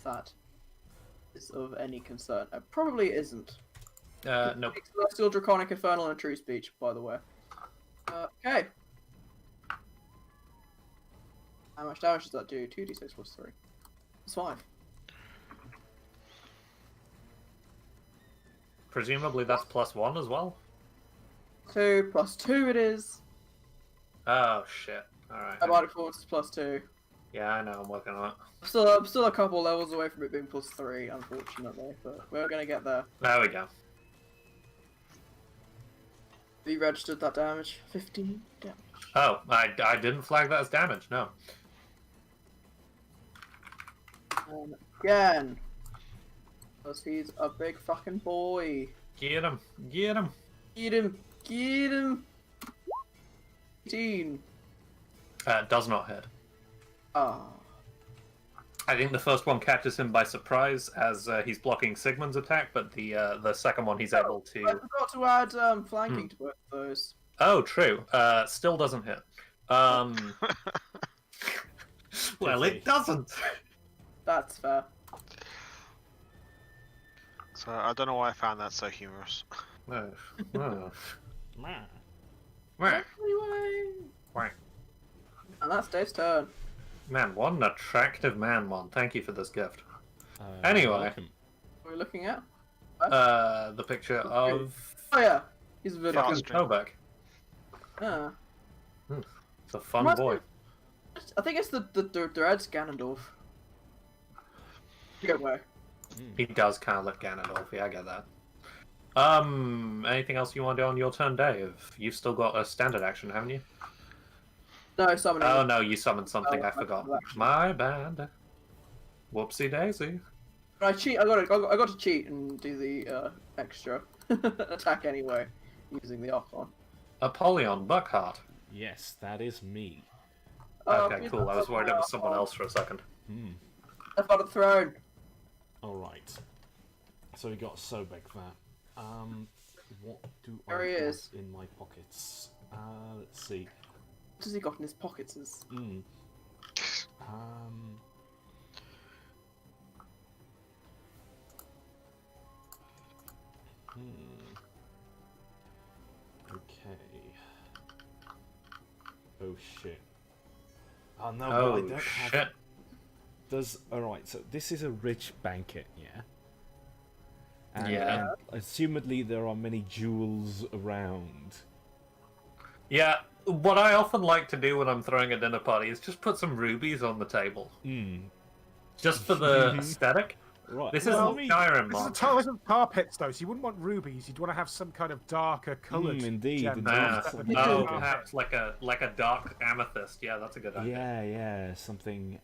A: That is of any concern. It probably isn't.
B: Nope.
A: Celestial, Draconic, Infernal, and True Speech, by the way. Okay. How much damage does that do? 2d6 plus 3. It's 5.
B: Presumably that's +1 as well?
A: 2 plus 2 it is.
B: Oh shit. Alright.
A: Biotic Force is +2.
B: Yeah, I know, I'm working on it.
A: I'm still a couple levels away from it being +3, unfortunately, but we're gonna get there.
B: There we go.
A: Have you registered that damage? 15 damage.
B: Oh, I didn't flag that as damage, no.
A: And again. Because he's a big fucking boy.
B: Get him. Get him.
A: Get him. Get him. 18.
B: Does not hit.
A: Ah.
B: I think the first one catches him by surprise as he's blocking Sigmund's attack, but the second one he's able
A: I
B: to...
A: forgot to add flanking to both of those.
B: Oh, true. Still doesn't hit. Well, it doesn't.
A: That's fair.
E: So I don't know why I found that so humorous.
B: Oh. Oh.
A: Anyway.
B: Quack.
A: And that's Dave's turn.
B: Man, what an attractive man one. Thank you for this gift. Anyway.
C: welcome.
A: What are we looking at?
B: The picture of
A: Oh yeah. He's a video.
E: Fast.
B: Kovac.
A: Ah.
B: It's a fun
A: Reminds
B: boy.
A: me- I think it's the Red Ganondorf. Good way.
B: He does kind of look Ganondorf, yeah, I get that. Anything else you want to do on your turn, Dave? You've still got a standard action, haven't you?
A: No, summoning.
B: Oh no, you summoned something,
A: Oh,
B: I forgot.
A: standard action.
B: My bad. Whoopsie daisy.
A: I cheat. I got to cheat and do the extra attack anyway, using the Archon.
B: Apollyon Buckheart.
C: Yes, that is me.
B: Okay, cool. I was worried it was someone else for a second.
A: I've got a throne.
C: Alright. So we got Sobek there. What do
A: There he
C: I have
A: is.
C: in my pockets? Let's see.
A: What has he got in his pockets?
C: Um, Okay. Oh shit. Oh no, but I
B: Oh
C: don't
B: shit.
C: have. Alright, so this is a rich banquet, yeah?
B: Yeah.
C: And assumedly there are many jewels around.
B: Yeah, what I often like to do when I'm throwing a dinner party is just put some rubies on the table. Just for the aesthetic.
C: Right.
B: This
C: well,
B: isn't Skyrim,
D: This
B: Mark.
D: isn't tar pits though, so you wouldn't want rubies. You'd want to have some kind of darker coloured
C: indeed,
D: gems.
C: indeed.
D: instead of the
B: Oh,
D: tar
B: perhaps
D: pit.
B: like a dark amethyst. Yeah, that's a good idea.
C: Yeah, something.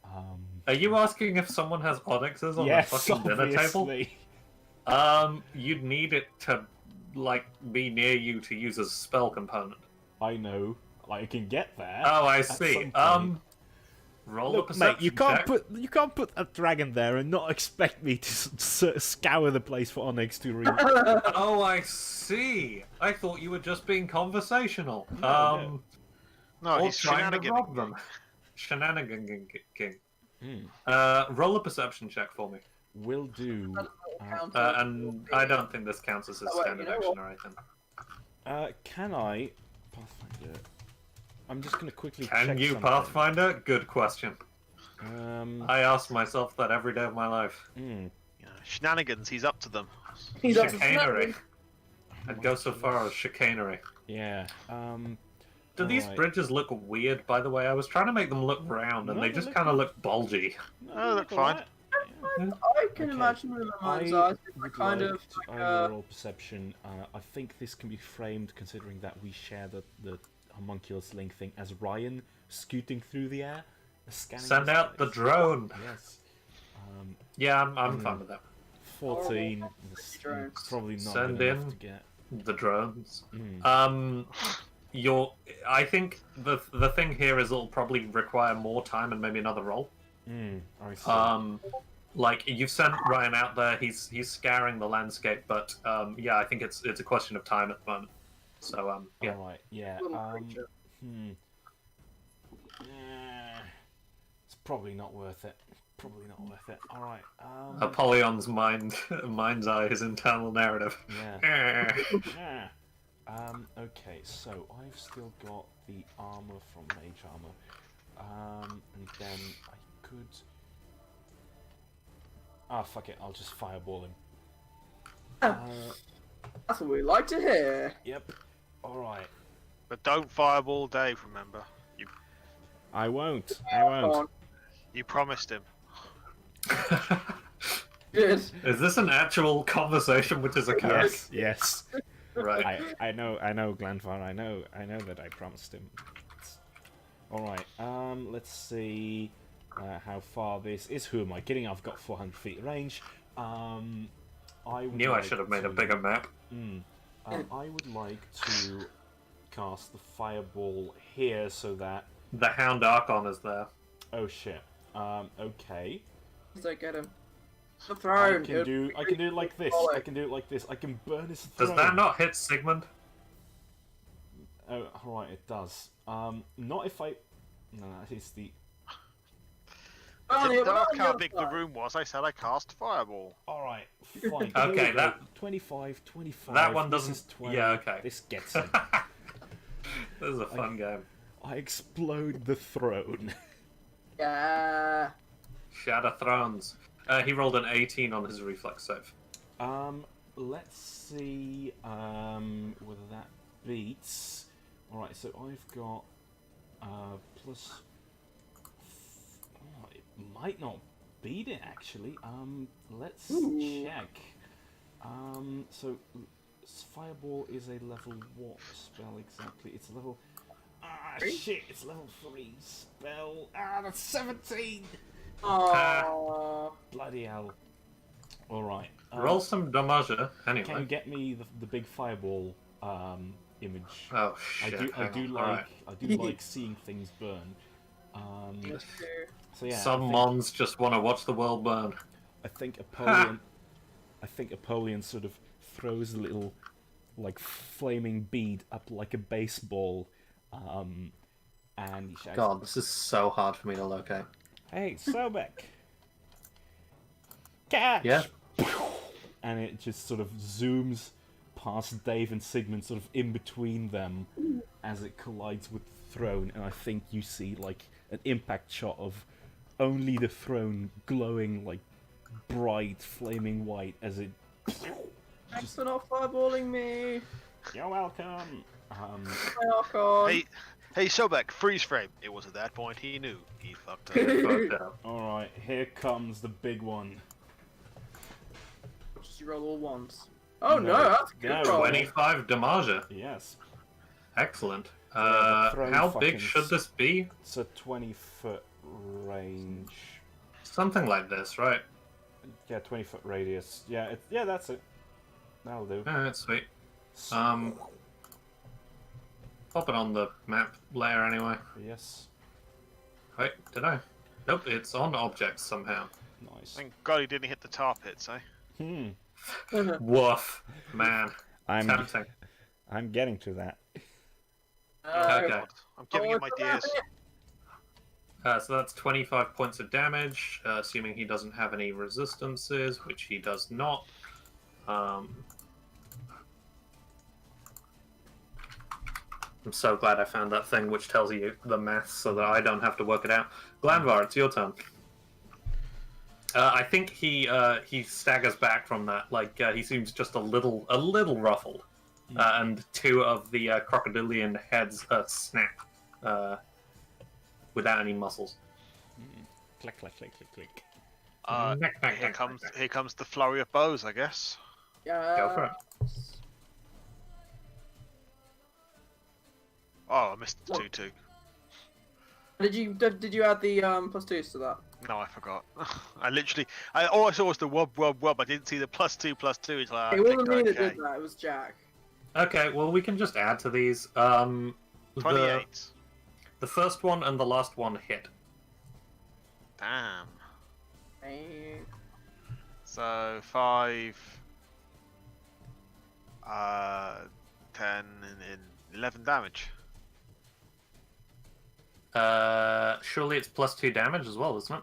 B: Are you asking if someone has onyxes on
C: Yes,
B: their fucking dinner table?
C: obviously.
B: You'd need it to like be near you to use as a spell component.
C: I know. I can get there.
B: Oh, I
C: at
B: see.
C: some point.
B: Roll a
C: Look,
B: perception
C: mate, you can't
B: check.
C: put a dragon there and not expect me to scour the place for onyx to read.
B: Oh, I see. I thought you were just being conversational.
C: No.
E: No,
B: or
E: he's
B: trying to
E: shenanigan.
B: rob them. Shenanigan king.
C: Hmm.
B: Roll a perception check for me.
C: Will do.
B: And I don't think this counts as a
A: Oh, wait,
B: standard
A: you know
B: action
A: what?
B: or anything.
C: Can I Pathfinder? I'm just gonna quickly
B: Can
C: check
B: you
C: something.
B: Pathfinder? Good question.
C: Um.
B: I ask myself that every day of my life.
C: hmm.
E: Yeah, shenanigans, he's up to them.
A: He's up to
B: Chicanery.
A: something.
B: I'd go so far as chicanery.
C: Yeah.
B: Do these
C: Alright.
B: bridges look weird, by the way? I was trying to make them look round, and
C: No,
B: they
C: they
B: just
C: look
B: kind of look bulgy.
E: Oh, look fine.
C: alright.
A: I can
C: Okay.
A: imagine with my mind's
C: I
A: eyes, it's
C: would
A: kind
C: like
A: of
C: to,
A: like
C: I will
A: a...
C: roll perception. I think this can be framed, considering that we share the homunculus link thing, as Ryan scooting through the air, scanning.
B: Send
C: this
B: out the
C: place.
B: drone.
C: Yes.
B: Yeah, I'm fine with that.
C: 14. This
A: Drones.
C: probably not
B: Send
C: good enough
B: in.
C: to get.
B: The drones.
C: Mm.
B: I think the thing here is it'll probably require more time and maybe another roll.
C: I see.
B: Like you've sent Ryan out there, he's scouring the landscape, but yeah, I think it's a question of time at the moment. So yeah.
C: Alright, yeah.
A: Little creature.
C: It's probably not worth it. Probably not worth it. Alright,
B: Apollyon's mind's eye, his internal narrative.
C: yeah. Yeah. Okay, so I've still got the armor from mage armor. And then I could. Ah, fuck it, I'll just fireball him.
A: That's what we like to hear.
C: Yep. Alright.
E: But don't fireball Dave, remember.
C: I won't.
A: Come on.
E: You promised him.
A: Good.
B: Is this an actual conversation which is occurring?
C: Yes.
B: Right.
C: I know, Glanfar. I know that I promised him. Alright, let's see how far this is. Who am I kidding? I've got 400 feet range. I
B: Knew I should have made a bigger map.
C: I would like to cast the fireball here so that.
B: The Hound Archon is there.
C: Oh shit. Okay.
A: Don't get him. The
C: I
A: throne.
C: can do it like this. I can do it like this. I can burn his throne.
B: Does that not hit Sigmund?
C: Oh, alright, it does. Not if I. No, it's the.
E: Didn't ask how big the room was, I said I cast fireball.
C: Alright, fine.
B: Okay,
C: Here we go.
B: that-
C: 25, 25.
B: That one
C: this
B: doesn't-
C: is 20.
B: yeah, okay.
C: This gets him.
B: This is a fun game.
C: I explode the throne.
A: Yeah.
B: Shatter Thrones. He rolled an 18 on his reflex save.
C: Let's see whether that beats. Alright, so I've got plus. Oh, it might not beat it actually. Let's check. So Fireball is a level what spell exactly? It's level. Ah, shit! It's level 3 spell. Ah, that's 17.
A: Aww.
C: Bloody hell! All right.
B: Roll some damage, anyway.
C: Can you get me the big fireball image?
B: Oh shit!
C: I do like
B: Alright.
C: I do like seeing things burn. So yeah,
B: Some mons just want to watch the world burn.
C: I think Apollyon sort of throws a little like flaming bead up like a baseball, and he shouts,
B: God, this is so hard for me to locate.
C: "Hey, Sobek, catch!"
B: Yeah.
C: And it just sort of zooms past Dave and Sigmund, sort of in between them, as it collides with the throne. And I think you see like an impact shot of only the throne glowing like bright, flaming white as it.
A: Thanks for not fireballing me.
C: You're welcome.
A: My Archon.
E: Hey, Sobek, freeze frame. It was at that point he knew he fucked up.
B: Fucked up.
C: All right, here comes the big one.
A: you roll all ones? Oh
C: No.
A: no, that's a good
C: No.
A: roll.
B: 25 damager.
C: Yes.
B: Excellent.
C: Yeah, throw
B: How
C: fucking
B: big should this be?
C: It's a 20-foot range.
B: Something like this, right?
C: Yeah, 20-foot radius. Yeah, yeah, that's it. That'll do.
B: Yeah, that's sweet. Pop it on the map layer anyway.
C: Yes.
B: Wait, did I? Nope, it's on objects somehow.
C: Nice.
E: Thank God he didn't hit the tar pits, eh?
B: Woof, man. Tempting.
C: I'm getting to that.
B: Okay.
E: I'm giving him ideas.
B: So that's 25 points of damage, assuming he doesn't have any resistances, which he does not. I'm so glad I found that thing which tells you the maths so that I don't have to work it out. Glanvar, it's your turn. I think he staggers back from that, like he seems just a little ruffled, and two of the crocodilian heads snap without any muscles.
C: Click, click, click, click, click.
E: Here comes the flurry of bows, I guess.
A: Yeah.
B: Go for it.
E: Oh, I missed the 2-2.
A: Did you add the +2s to that?
E: No, I forgot. All I saw was the wub. I didn't see the +2/+2. It's like,
A: It wasn't me that
E: okay.
A: did that. It was Jack.
B: Okay, well we can just add to these.
E: 28.
B: The first one and the last one hit.
E: Damn.
A: Hey.
E: So 5, 10, and 11 damage.
B: Surely it's +2 damage as well, isn't it?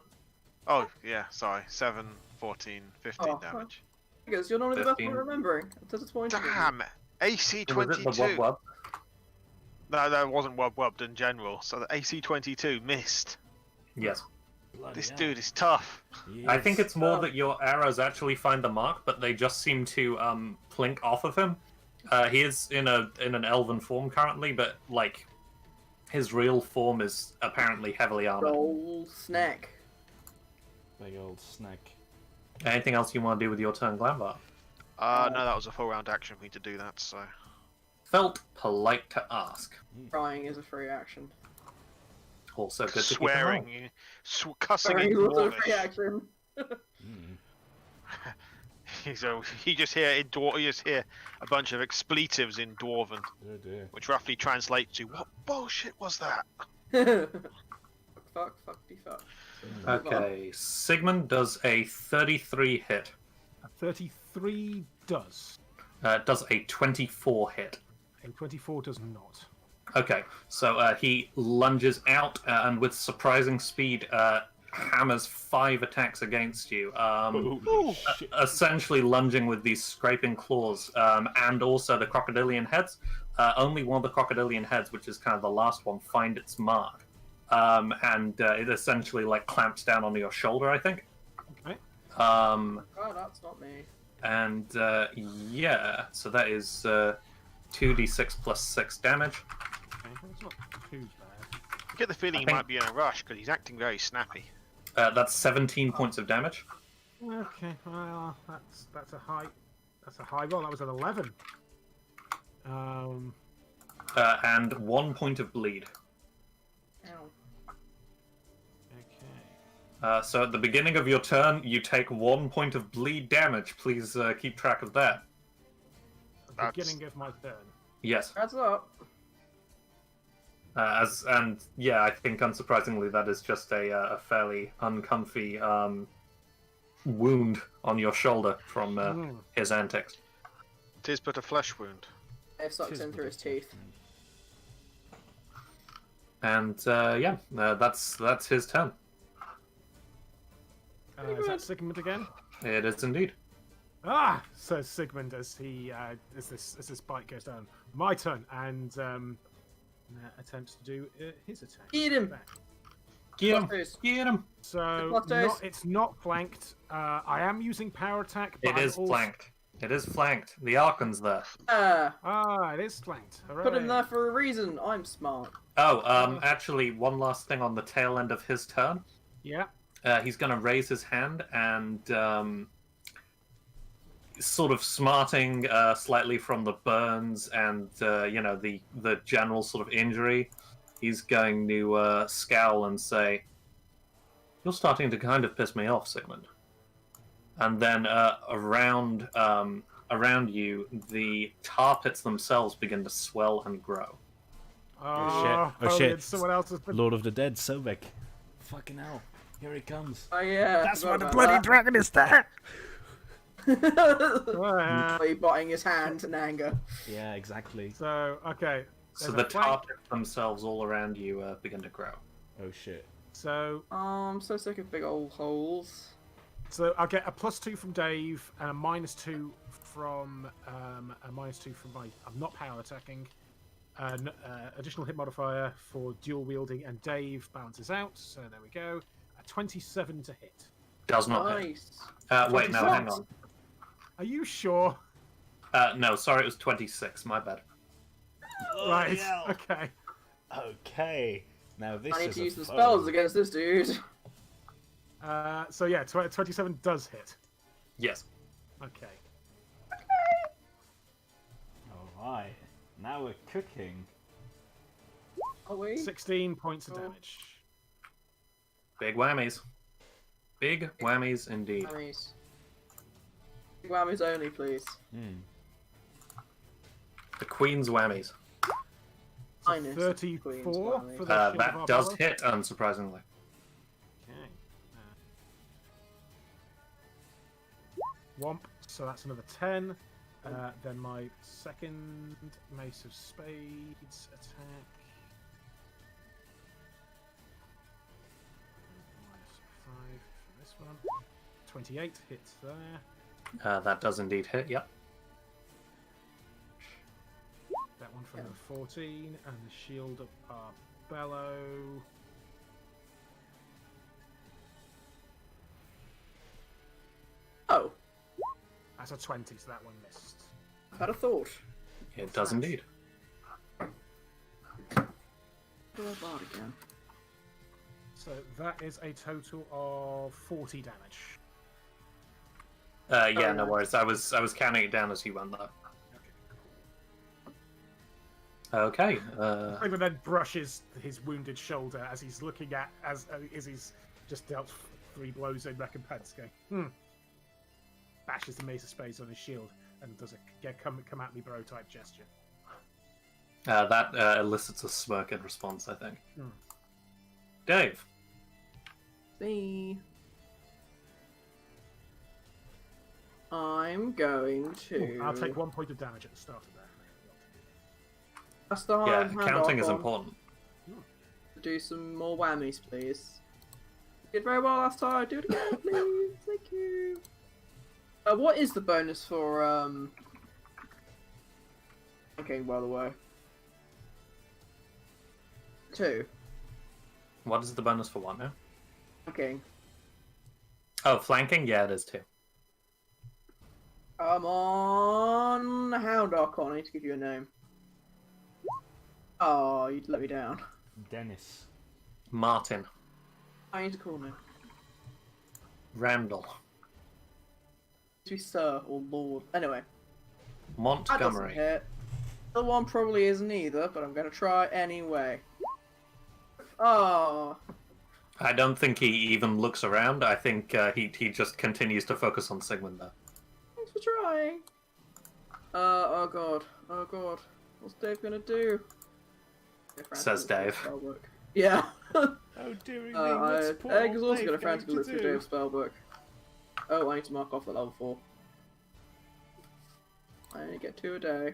E: Oh yeah, sorry. 7, 14, 15
A: Oh,
E: damage.
A: Because you're not the best
B: 15.
A: at remembering. I'm disappointed.
E: Damn. AC
B: Was it the
E: 22.
B: wub?
E: No, that wasn't wubbed in general. So the AC 22 missed.
B: Yes.
E: This dude is tough.
B: I think it's more that your arrows actually find the mark, but they just seem to plink off of him. He is in an elven form currently, but like his real form is apparently heavily armored.
A: Roll snack.
C: Big old snack.
B: Anything else you want to do with your turn, Glanvar?
E: No, that was a full round action for me to do that. So
B: Felt polite to ask.
A: Crying is a free action.
B: Also good to keep in
E: swearing,
B: mind.
E: cussing
A: Crying
E: in
A: is also a free
E: Dwarvish.
A: action.
E: You just hear a bunch of expletives in Dwarven,
C: Oh dear.
E: which roughly translates to "What bullshit was that?"
A: fuck, be fuck.
B: Okay, Sigmund does a 33 hit.
D: A 33 does.
B: Does a 24 hit.
D: A 24 does not.
B: Okay, so he lunges out and with surprising speed hammers 5 attacks against you.
C: Holy shit.
B: Essentially lunging with these scraping claws and also the crocodilian heads. Only one of the crocodilian heads, which is kind of the last one, find its mark. And it essentially like clamps down onto your shoulder, I think.
D: Okay.
A: Oh, that's not me.
B: And yeah, so that is 2d6 plus 6 damage.
D: Okay, that's not too bad.
E: I get the feeling he
B: think-
E: might be in a rush because he's acting very snappy.
B: That's 17 points of damage.
D: Okay, well, that's a high roll. That was an 11.
B: And 1 point of bleed.
A: Ow.
D: Okay.
B: So at the beginning of your turn, you take 1 point of bleed damage. Please keep track of that.
E: That's-
D: Beginning of my turn.
B: Yes.
A: That's up.
B: And yeah, I think unsurprisingly that is just a fairly uncomfy wound on your shoulder from his antics.
E: 'Tis but a flesh wound.
A: It sucks in through his teeth.
B: And yeah, that's his turn.
D: Is that Sigmund again?
B: It is indeed.
D: Ah, says Sigmund as he as this bite goes down. My turn, and attempts to do his attack.
A: Eat him!
D: Back.
B: Get him!
A: Plus
B: Get him!
D: So
A: Plus dice.
D: it's not flanked. I am using power attack. But
B: It is flanked. It is flanked. The Archon's there.
D: Ah, it is flanked. Hooray.
A: Put him there for a reason. I'm smart.
B: Oh, actually, one last thing on the tail end of his turn.
D: Yeah.
B: He's going to raise his hand and sort of smarting slightly from the burns and the general sort of injury, he's going to scowl and say, "You're starting to kind of piss me off, Sigmund." And then around you, the tar pits themselves begin to swell and grow.
C: Oh shit!
D: brilliant, someone else has been...
C: Lord of the Dead, Sobek. Fucking hell! Here he comes.
A: Oh yeah.
C: That's why the bloody dragon is there.
A: He biting his hand in anger.
C: Yeah, exactly.
D: So, okay.
B: So
D: there's
B: the
D: a
B: tar
D: flank.
B: pits themselves all around you begin to grow.
C: Oh shit.
D: So,
A: I'm so sick of big old holes.
D: so I'll get a +2 from Dave and a -2 from my. I'm not power attacking. An additional hit modifier for dual wielding, and Dave balances out. So there we go. A 27 to hit.
B: Does not hit.
A: Nice.
B: Wait, no,
D: 26.
B: hang on.
D: Are you sure?
B: No, sorry, it was 26. My bad.
D: Right.
C: hell.
D: Okay.
C: Okay. Now this
A: I need
C: is
A: to
C: a
A: use the
C: foe.
A: spells against this dude.
D: So yeah, 27 does hit.
B: Yes.
D: Okay.
C: Alright. Now we're cooking.
A: Oh wait.
D: 16 points of damage.
B: Big whammies. Big whammies indeed.
A: Whammies. Big whammies only, please.
B: The Queen's whammies.
A: Minus
D: 34
A: Queen's
D: for
A: whammies.
D: the Shield of
B: That does
D: Arbella.
B: hit, unsurprisingly.
D: Okay. Womp. So that's another 10. Then my second Mace of Spades attack. -5 for this one. 28 hits there.
B: That does indeed hit, yep.
D: That one for another 14. And the Shield of Arbello.
A: Oh,
D: That's a 20, so that one missed.
A: had a thought.
B: It does indeed.
A: Pull that bard again.
D: So that is a total of 40 damage.
B: Yeah,
A: Oh,
B: no
A: nice.
B: worries. I was counting it down as you went there.
D: Okay, cool.
B: Okay.
D: Raven then brushes his wounded shoulder as he's looking at as he's just dealt 3 blows in recompense. Going, bashes the Mace of Spades on his shield and does a come at me bro type gesture.
B: That elicits a smirk in response, I think. Dave.
A: See. I'm going to.
D: I'll take 1 point of damage at the start of that.
A: That's the
B: Yeah,
A: hand
B: counting
A: off
B: is
A: on.
B: important.
A: Do some more whammies, please. Did very well last time. Do it again, please. Thank you. What is the bonus for Okay, by the way. 2.
B: What is the bonus for what now?
A: Okay.
B: Oh, flanking? Yeah, it is too.
A: Come on, Hound Archon. I need to give you a name. Oh, you'd let me down.
C: Dennis.
B: Martin.
A: I need to call him.
B: Randall.
A: To be Sir or Lord. Anyway, that doesn't
B: Montgomery.
A: hit. The other one probably isn't either, but I'm gonna try anyway. Oh,
B: I don't think he even looks around. I think he just continues to focus on Sigmund there.
A: thanks for trying. Oh god. Oh god. What's Dave gonna do?
B: Says Dave.
A: Spellbook. Yeah.
C: Oh dearie me, what's poor
A: Egg is
C: old
A: also
C: Dave
A: gonna frantically
C: going
A: look
C: to
A: through
C: do?
A: Dave's spellbook. Oh, I need to mark off at level 4. I only get 2 a day.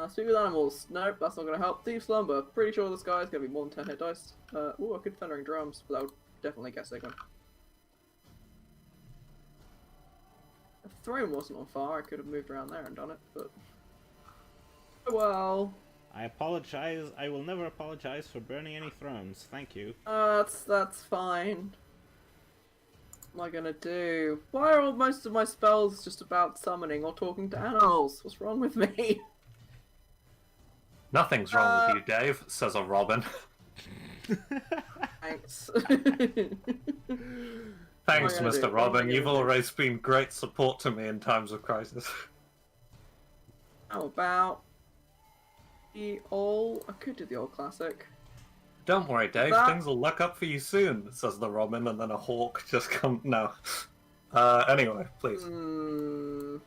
A: Speak with animals. Nope, that's not gonna help. Deep slumber. Pretty sure this guy's gonna be more than 10 hit dice. Ooh, I could thundering drums, but that would definitely get Sigmund. If the throne wasn't on fire, I could have moved around there and done it, but oh well.
C: I apologize. I will never apologize for burning any thrones. Thank you.
A: That's fine. What am I gonna do? Why are all most of my spells just about summoning or talking to animals? What's wrong with me?
B: Nothing's wrong with you, Dave, says a Robin.
A: Thanks.
B: Thanks,
A: What am I gonna
B: Mr.
A: do? What am I
B: Robin. You've
A: gonna do?
B: always been great support to me in times of crisis.
A: How about the old? I could do the old classic.
B: Don't worry, Dave.
A: That-
B: Things will look up for you soon, says the Robin, and then a hawk just come. No. Anyway, please.
A: I'm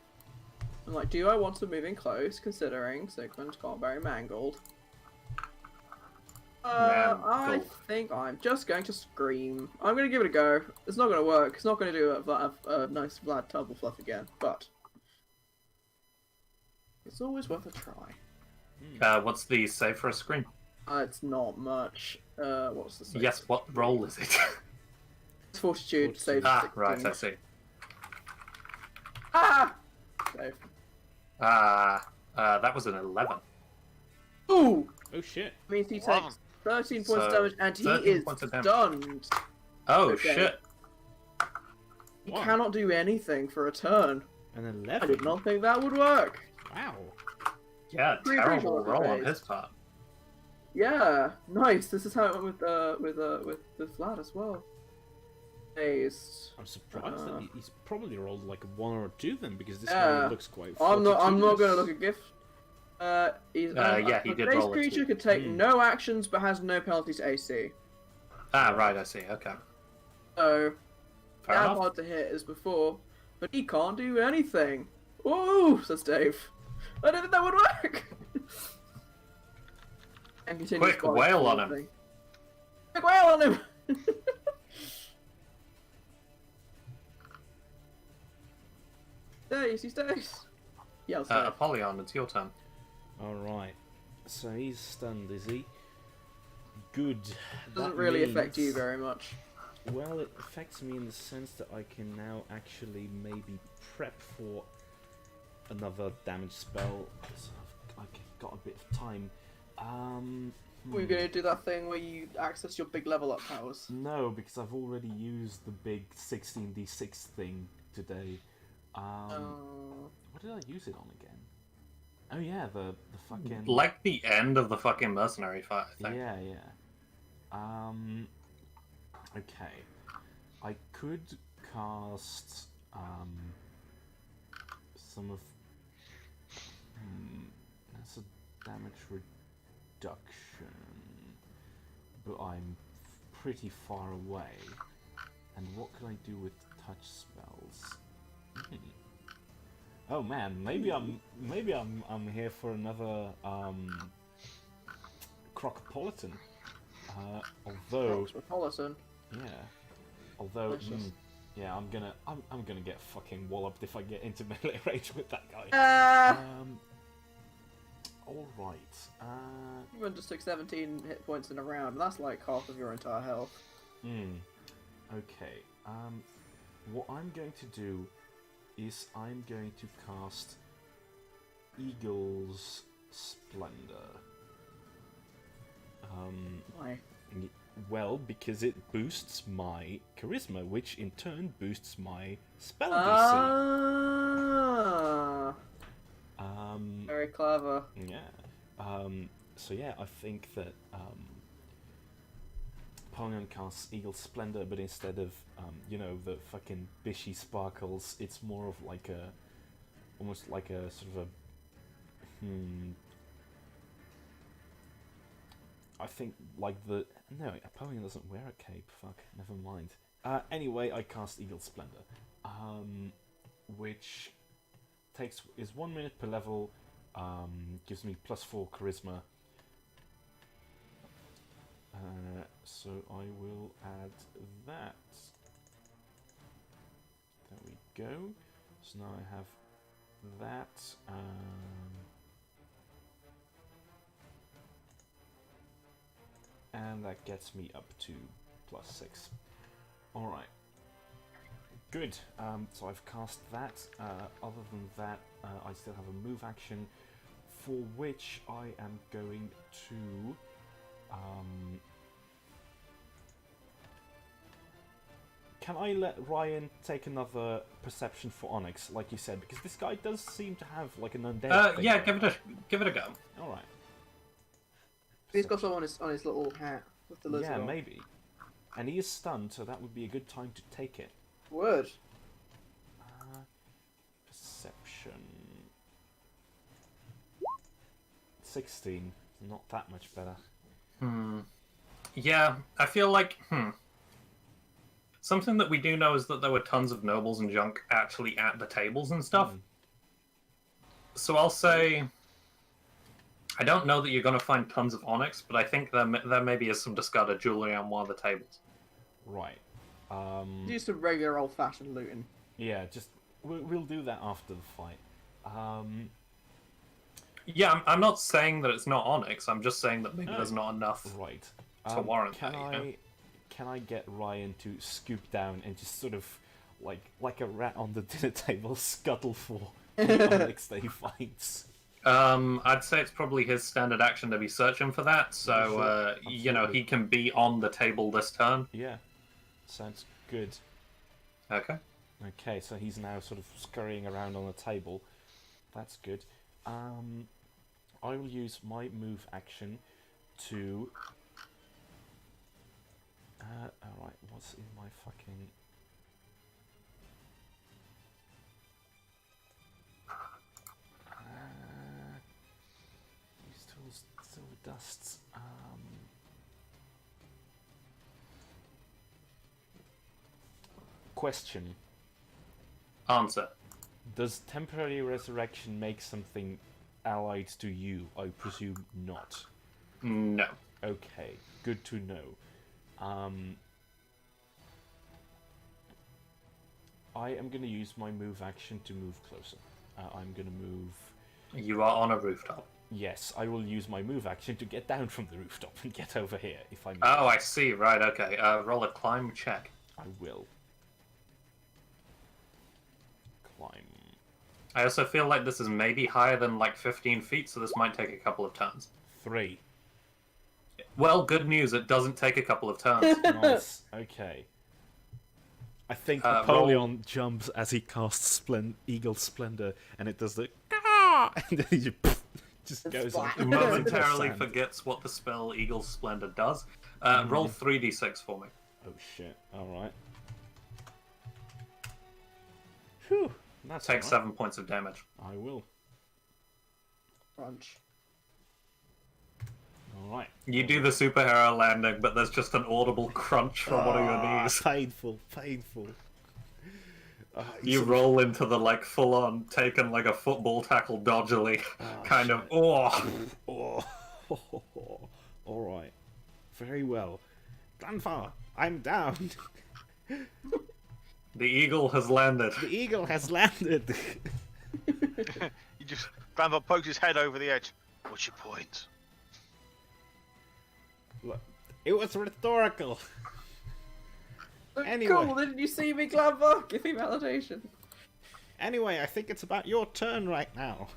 A: like, do I want to move in close, considering Sigmund got very mangled? I
B: Mangled.
A: think I'm just going to scream. I'm going to give it a go. It's not going to work. It's not going to do a nice Vlad Tubble fluff again, but it's always worth a try.
B: What's the save for a screen?
A: It's not much. What's the save?
B: Yes, what roll is it?
A: It's Fortitude, save
B: Ah,
A: 16.
B: right, I see.
A: Ah! Save.
B: That was an 11.
A: Ooh!
C: Oh shit.
A: Means he
E: Wow.
A: takes 13 points
B: So,
A: of damage and he
B: 13
A: is
B: points of damage.
A: stunned.
B: Oh,
A: Okay.
B: shit.
A: He
C: Wow.
A: cannot do anything for a turn.
C: An
A: I
C: 11.
A: did not think that would work.
C: Wow.
B: Yeah,
A: Pretty
B: terrible
A: sure
B: roll on
A: it's
B: his part.
A: Yeah, nice. This is how it went with Vlad as well. Dazed.
C: I'm surprised that
A: Uh.
C: he's probably rolled like a 1 or 2 then, because this
A: Yeah.
C: guy looks quite.
A: I'm not
C: fortuitous.
A: gonna look at gift. He's
B: Yeah, he
A: a
B: did
A: base
B: roll a
A: creature
B: 2.
A: could take
C: Hmm.
A: no actions but has no penalty to AC.
B: Ah, right, I see. Okay.
A: So
B: Fair
A: yeah,
B: enough.
A: hard to hit as before, but he can't do anything. Ooh, says Dave. I didn't think that would work. And continues
B: Quick
A: by
B: wail on him.
A: falling. Quick wail on him. Stays, he stays. Yells Dave.
B: Apollyon, it's your turn.
C: Alright. So he's stunned, is he? Good.
A: Doesn't
C: That
A: really affect you
C: means-
A: very much.
C: Well, it affects me in the sense that I can now actually maybe prep for another damage spell. So I've got a bit of time.
A: We're gonna do that thing where you access your big level up powers.
C: No, because I've already used the big 16d6 thing today. What did I use it on again? Oh yeah, the fucking...
B: Like the end of the fucking mercenary fight, I think.
C: Yeah, yeah. Okay. I could cast some of... That's a damage reduction. But I'm pretty far away. And what could I do with touch spells? Oh man, maybe I'm here for another Crocopolitan. Although
A: Cosmopolitan.
C: yeah, although
A: Delicious.
C: yeah, I'm gonna get fucking walloped if I get into melee range with that guy. All right.
A: Everyone just took 17 hit points in a round, and that's like half of your entire health.
C: Okay. What I'm going to do is I'm going to cast Eagle's Splendor.
A: Why?
C: Well, because it boosts my charisma, which in turn boosts my spell DC.
A: Ah, very clever.
C: Yeah. So yeah, I think that Pongan casts Eagle Splendor, but instead of you know, the fucking bishy sparkles, it's more of like a, almost like a sort of a, I think like the, no, Apollyon doesn't wear a cape. Fuck, never mind. Anyway, I cast Eagle Splendor, which is 1 minute per level, gives me +4 charisma. So I will add that. There we go. So now I have that. And that gets me up to +6. Alright. Good. So I've cast that. Other than that, I still have a move action, for which I am going to... can I let Ryan take another perception for Onyx, like you said? Because this guy does seem to have like an undead thing
B: Yeah,
C: going
B: give it a go.
C: on. Alright.
A: He's got some on his little hat with the lizard
C: Yeah,
A: on.
C: maybe. And he is stunned, so that would be a good time to take it.
A: Would.
C: Perception. 16. Not that much better.
B: Yeah, I feel like, something that we do know is that there were tons of nobles and junk actually at the tables and stuff. So I'll say, I don't know that you're going to find tons of onyx, but I think there maybe is some discarded jewelry on one of the tables.
C: Right.
A: Do some regular old-fashioned looting.
C: Yeah, just we'll do that after the fight.
B: Yeah, I'm not saying that it's not onyx. I'm just saying that maybe there's not enough
C: Right.
B: to warrant
C: can
B: that. You know?
C: Can I get Ryan to scoop down and just sort of like a rat on the dinner table scuttle for the onyx that he finds?
B: I'd say it's probably his standard action to be searching for that. So you know, he can be on the table this turn.
C: Yeah, sounds good.
B: Okay.
C: Okay, so he's now sort of scurrying around on the table. That's good. I will use my move action to... alright, what's in my fucking... These tools, silver dusts. Question.
B: Answer.
C: Does temporary resurrection make something allied to you? I presume not.
B: No.
C: Okay, good to know. I am going to use my move action to move closer. I'm going to move...
B: You are on a rooftop.
C: Yes, I will use my move action to get down from the rooftop and get over here, if I may.
B: Oh, I see. Right, okay. Roll a climb check.
C: I will. Climb.
B: I also feel like this is maybe higher than like 15 feet, so this might take a couple of turns.
C: 3.
B: Well, good news, it doesn't take a couple of turns.
C: Nice. Okay. I think Napoleon jumps as he casts Eagle Splendor, and it does the and then he just goes on.
B: Momentarily forgets what the spell Eagle Splendor does. Roll 3d6 for me.
C: Oh shit! All right. Whew. That's
B: Take
C: all right.
B: 7 points of damage.
C: I will.
A: Crunch.
C: All right.
B: You do the superhero landing, but there's just an audible crunch from one of your knees.
C: Painful, painful.
B: You roll into the like full-on taken like a football tackle dodgily, kind of. Oh,
C: All right. Very well. Grandpa, I'm down.
B: the eagle has landed.
C: The eagle has landed.
E: You just Grandpa pokes his head over the edge. What's your point?
C: Look, it was rhetorical. Anyway.
A: Cool, didn't you see me, Glamber? Give me validation.
C: Anyway, I think it's about your turn right now.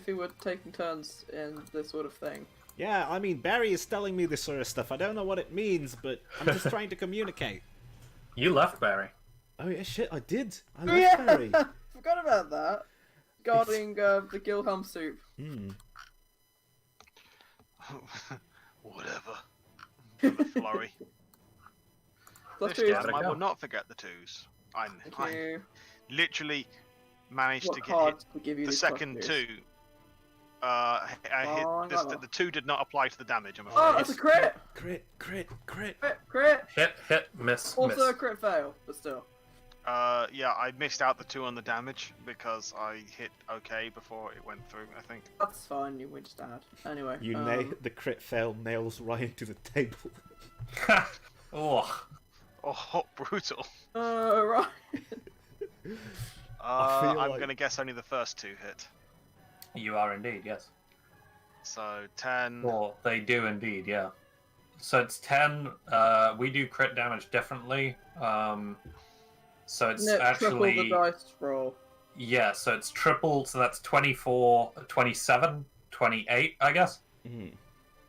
A: If we were taking turns in this sort of thing.
C: Yeah, I mean, Barry is telling me this sort of stuff. I don't know what it means, but I'm just trying to communicate.
B: You left Barry.
C: Oh yeah, shit, I did. I left Barry.
A: Forgot about that. Guarding the Gilhelm soup.
E: Whatever. The flurry.
A: Plus
E: This
A: 2
E: time I will not forget the twos. I literally managed to hit the second two. I hit the 2 did not apply to the damage, I'm afraid.
A: Oh, that's a crit!
C: Crit.
A: Crit!
B: Hit, miss,
A: Also
B: miss.
A: a crit fail, but still.
E: Yeah, I missed out the 2 on the damage because I hit okay before it went through, I think.
A: That's fine, you were just add. Anyway.
C: The crit fail nails Ryan to the table.
B: Oh.
E: Oh, brutal.
A: Right.
E: I'm gonna guess only the first 2 hit.
B: You are indeed, yes.
E: So 10.
B: Well, they do indeed, yeah. So it's 10. We do crit damage differently. So it's actually...
A: triple the dice roll.
B: Yeah, so it's triple, so that's 24, 27, 28, I guess.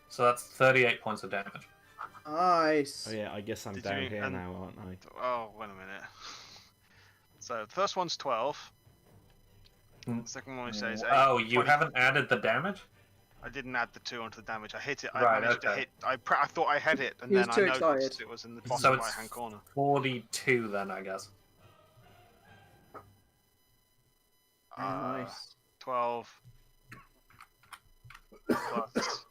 B: So that's 38 points of damage.
A: Nice.
C: Oh yeah, I guess I'm down here now, aren't I?
E: Oh, wait a minute. So the first one's 12. The second one says 8.
B: Oh, you
E: 20.
B: haven't added the damage?
E: I didn't add the 2 onto the damage. I hit it. I
B: Right,
E: managed to hit. I thought I had it, and
A: He was
E: then
A: too
E: I noticed
A: excited.
E: it was in the
B: So
E: bottom
B: it's
E: right-hand corner.
B: 42 then, I guess.
A: Nice.
E: 12 plus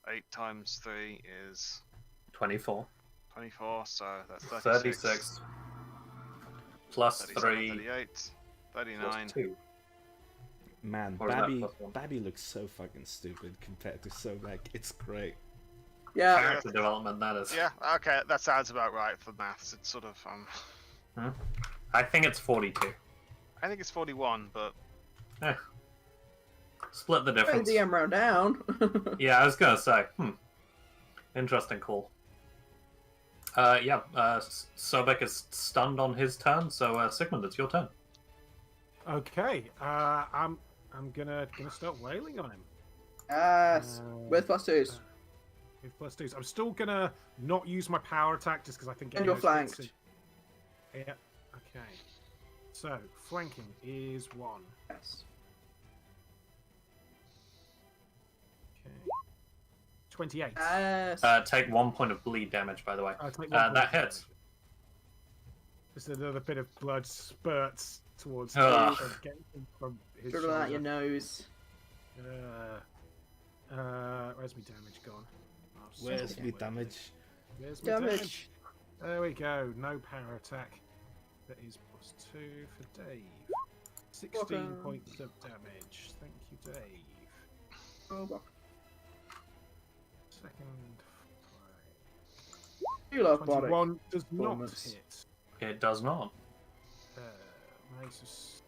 E: 8 times 3 is
B: 24.
E: 24, so that's
B: 36. Plus
E: 37,
B: 3.
E: 38,
B: Plus
E: 39.
B: 2.
C: Man,
B: Or is that plus one?
C: Babby looks so fucking stupid compared to Sobek. It's great.
A: Yeah.
B: Character development, that is.
E: Yeah, okay, that sounds about right for maths. It's sort of
B: I think it's 42.
E: I think it's 41, but
B: Split the difference.
A: DM round down.
B: Yeah, I was gonna say. Interesting call. Sobek is stunned on his turn, so Sigmund, it's your turn.
D: Okay, I'm gonna start wailing on him.
A: Yes. With +2s.
D: With +2s. I'm still gonna not use my power attack just because I think.
A: And you're flanked.
D: Yeah. Okay. So flanking is 1.
A: Yes.
D: Okay. 28.
A: Yes.
B: Take 1 point of bleed damage, by the way.
D: I'll take one
B: That
D: point of
B: hits.
D: damage. Just another bit of blood spurts towards
B: Ugh.
D: from his
A: Dribble out your
D: shoulder.
A: nose.
D: Where's my damage gone? Oh,
C: Where's
D: son
C: me
D: of a-
C: damage?
D: Where's my damage? There we go. No power attack. That is +2 for Dave. 16
A: Welcome.
D: points of damage. Thank you, Dave.
A: Oh, well.
D: Second.
A: You love body.
D: 21 does not
A: performance.
D: hit.
B: It does not.
D: Nice as-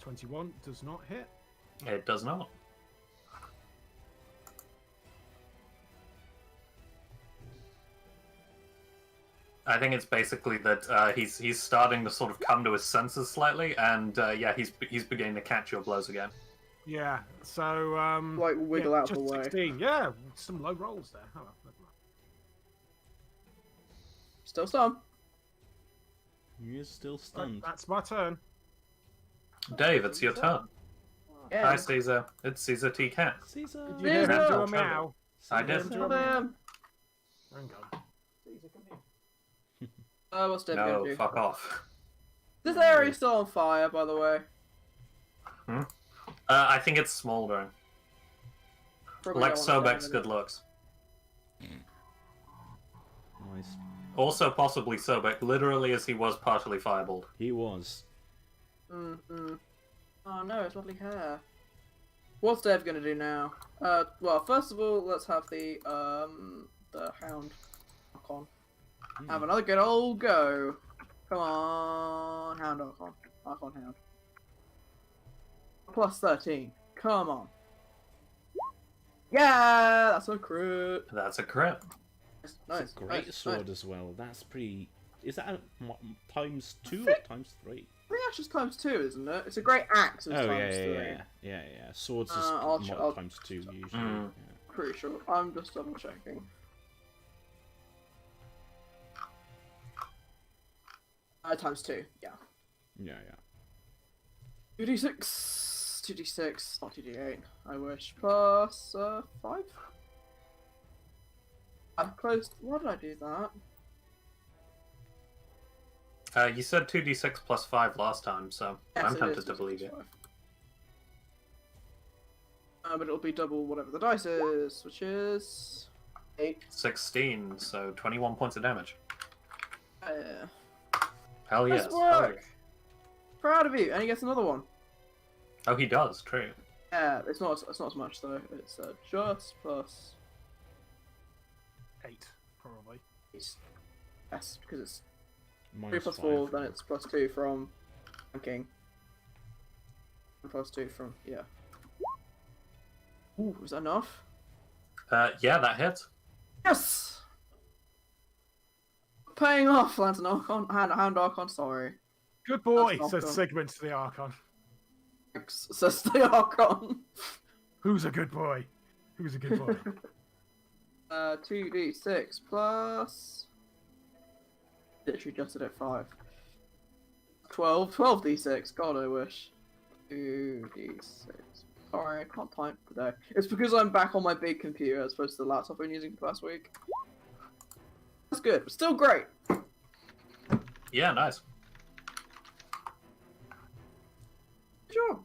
D: 21 does not hit.
B: It does not. I think it's basically that he's starting to sort of come to his senses slightly, and he's beginning to catch your blows again.
D: Yeah, so
A: Like wiggle
D: yeah,
A: out the
D: just
A: way.
D: 16. Yeah, some low rolls there. Oh, well, never mind.
A: Still some.
C: You're still stunned.
D: That's my turn.
B: Dave, it's your turn.
A: Yeah.
B: Hi, Caesar. It's Caesar T. Cat.
C: Caesar.
D: Did you hear him
A: Caesar!
D: do a meow?
B: I
D: Did you hear
B: did.
D: him do a meow? Hang on.
A: What's Dave gonna
B: No,
A: do?
B: fuck off.
A: This area's still on fire, by the way.
B: I think it's smoldering.
A: Probably
B: Like
A: don't wanna
B: Sobek's
A: damage
B: good looks.
C: Nice.
B: Also, possibly Sobek, literally as he was partially fireballed.
C: He was.
A: it. Mm-mm. Oh no, it's lovely hair. What's Dave gonna do now? Well, first of all, let's have the hound Archon. Have another good old go. Come on, hound Archon. Archon hound. Plus 13. Come on. Yeah, that's a crit.
B: That's a crit.
A: Nice,
C: It's a great
A: nice,
C: sword
A: nice.
C: as well. That's pretty. Is that times 2 or
A: think-
C: times 3?
A: I think that's just times 2, isn't it? It's a great axe. It's
C: Oh yeah,
A: times 3.
C: yeah. Swords is
A: I'll-
C: times 2 usually.
B: Mm.
C: Yeah.
A: Pretty sure. I'm just double checking. Times 2, yeah.
C: Yeah.
A: 2d6. 2d6, not 2d8. I wish. Plus 5. I'm close. Why did I do that?
B: You said 2d6 plus 5 last time, so
A: Yes,
B: I'm
A: it
B: tempted
A: is
B: to believe
A: 2d6
B: you.
A: plus 5. But it'll be double whatever the dice is, which is 8.
B: 16, so 21 points of damage.
A: Uh,
B: Hell yes.
A: Nice
B: hell
A: work.
B: yes.
A: Proud of you, and he gets another one.
B: Oh, he does, true.
A: Yeah, it's not as much though. It's just plus
D: 8, probably.
A: yes, because it's 3
C: Minus
A: plus
C: 5.
A: 4, then it's plus 2 from flanking. And plus 2 from Ooh, was that enough?
B: Yeah, that hits.
A: Yes! Paying off, Lantern Archon, Hound Archon, sorry.
D: Good boy,
A: That's
D: says
A: awesome.
D: Sigmund to the Archon.
A: Thanks, says the Archon.
D: Who's a good boy? Who's a good boy?
A: 2d6 plus... Literally just at 5. 12d6. God, I wish. 2d6. Sorry, I can't type today. It's because I'm back on my big computer as opposed to the laptop I've been using for last week. That's good, but still great.
B: Yeah, nice.
A: Sure.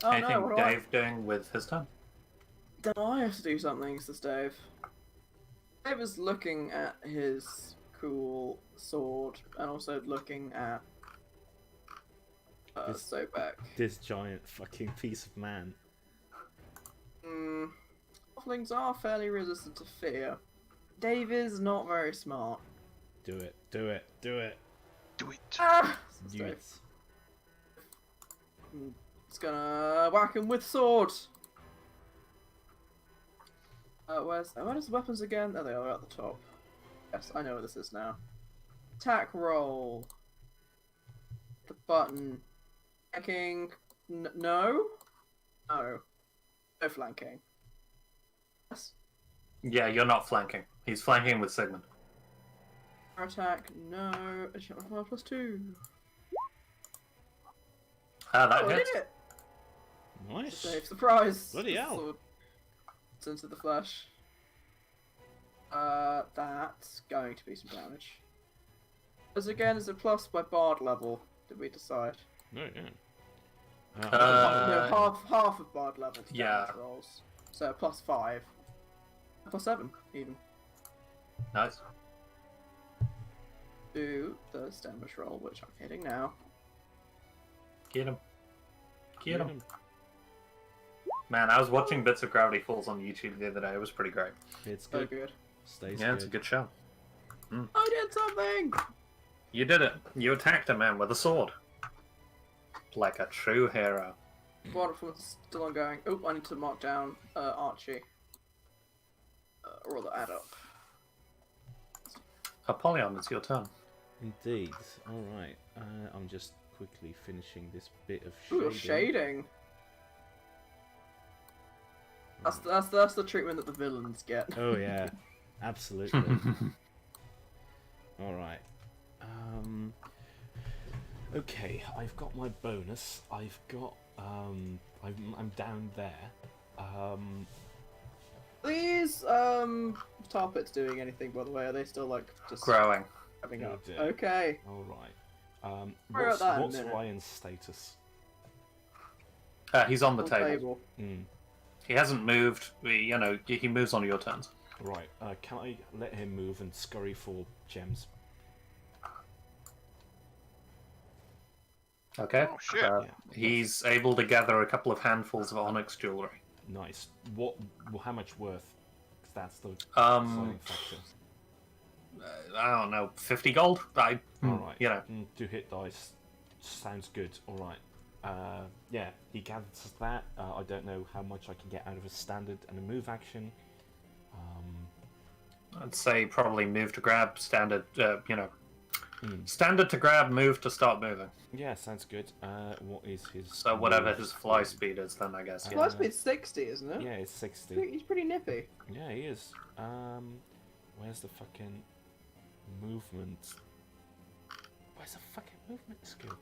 A: Oh,
B: Anything
A: no, what do
B: Dave doing with his turn?
A: I have to do something, says Dave. Dave is looking at his cool sword and also looking at Sobek.
C: This giant fucking piece of man.
A: Halflings are fairly resistant to fear. Dave is not very smart.
C: Do it. Do it. Do it.
E: Do it.
A: Ah!
C: Do
A: Dave.
C: it.
A: It's gonna whack him with sword. Where's the weapons again? There they are at the top. Yes, I know what this is now. Attack roll. The button. Flanking. No. No. No flanking. Yes.
B: Yeah, you're not flanking. He's flanking with Sigmund.
A: Attack. No. Additional +2.
B: Ah, that
A: Oh, I
B: hits.
A: did it!
C: Nice.
A: Safe surprise.
C: Bloody
A: The
C: hell.
A: sword gets into the flesh. That's going to be some damage. As again, is a plus by bard level, did we decide?
C: No, yeah.
A: No, half of bard level to
B: Yeah.
A: damage rolls. So +5. +7, even.
B: Nice.
A: Do the damage roll, which I'm hitting now.
B: Get him. Get him. Man, I was watching bits of Gravity Falls on YouTube the other day. It was pretty great.
C: It's
A: So
C: good.
A: good.
C: Stays
B: Yeah,
C: good.
B: it's a good show.
A: I did something!
B: You did it. You attacked a man with a sword. Like a true hero.
A: Bard performance still ongoing. Oh, I need to mark down Archie. Or rather, add up.
B: Apollyon, it's your turn.
C: Indeed. Alright. I'm just quickly finishing this bit of
A: Ooh,
C: shading.
A: shading. That's the treatment that the villains get.
C: Oh yeah. Absolutely. Alright. Okay, I've got my bonus. I've got I'm down there.
A: These tar pits doing anything, by the way? Are they still like just
B: Growing.
A: having
C: Oh,
A: up?
C: dear.
A: Okay.
C: Alright.
A: Worry about that in a
C: What's
A: minute.
C: Ryan's status?
B: He's on the
A: On
B: table. He hasn't moved. He moves on your turns.
C: Right. Can I let him move and scurry for gems?
B: Okay.
E: Oh, shit.
C: Yeah.
B: He's able to gather a couple of handfuls of onyx jewelry.
C: Nice. What? How much worth? 'Cause that's the
B: Um,
C: deciding factor.
B: I don't know, 50 gold.
C: Alright.
B: You know.
C: 2 hit dice. Sounds good. Alright. Yeah, he gathers that. I don't know how much I can get out of a standard and a move action.
B: I'd say probably move to grab, standard. Standard to grab, move to start moving.
C: Yeah, sounds good. What is his?
B: So whatever
C: move
B: his fly
C: speed?
B: speed is, then I guess.
A: Fly speed's 60, isn't it?
C: Yeah, it's 60.
A: He's pretty nippy.
C: Yeah, he is. Where's the fucking movement? Where's the fucking movement skill?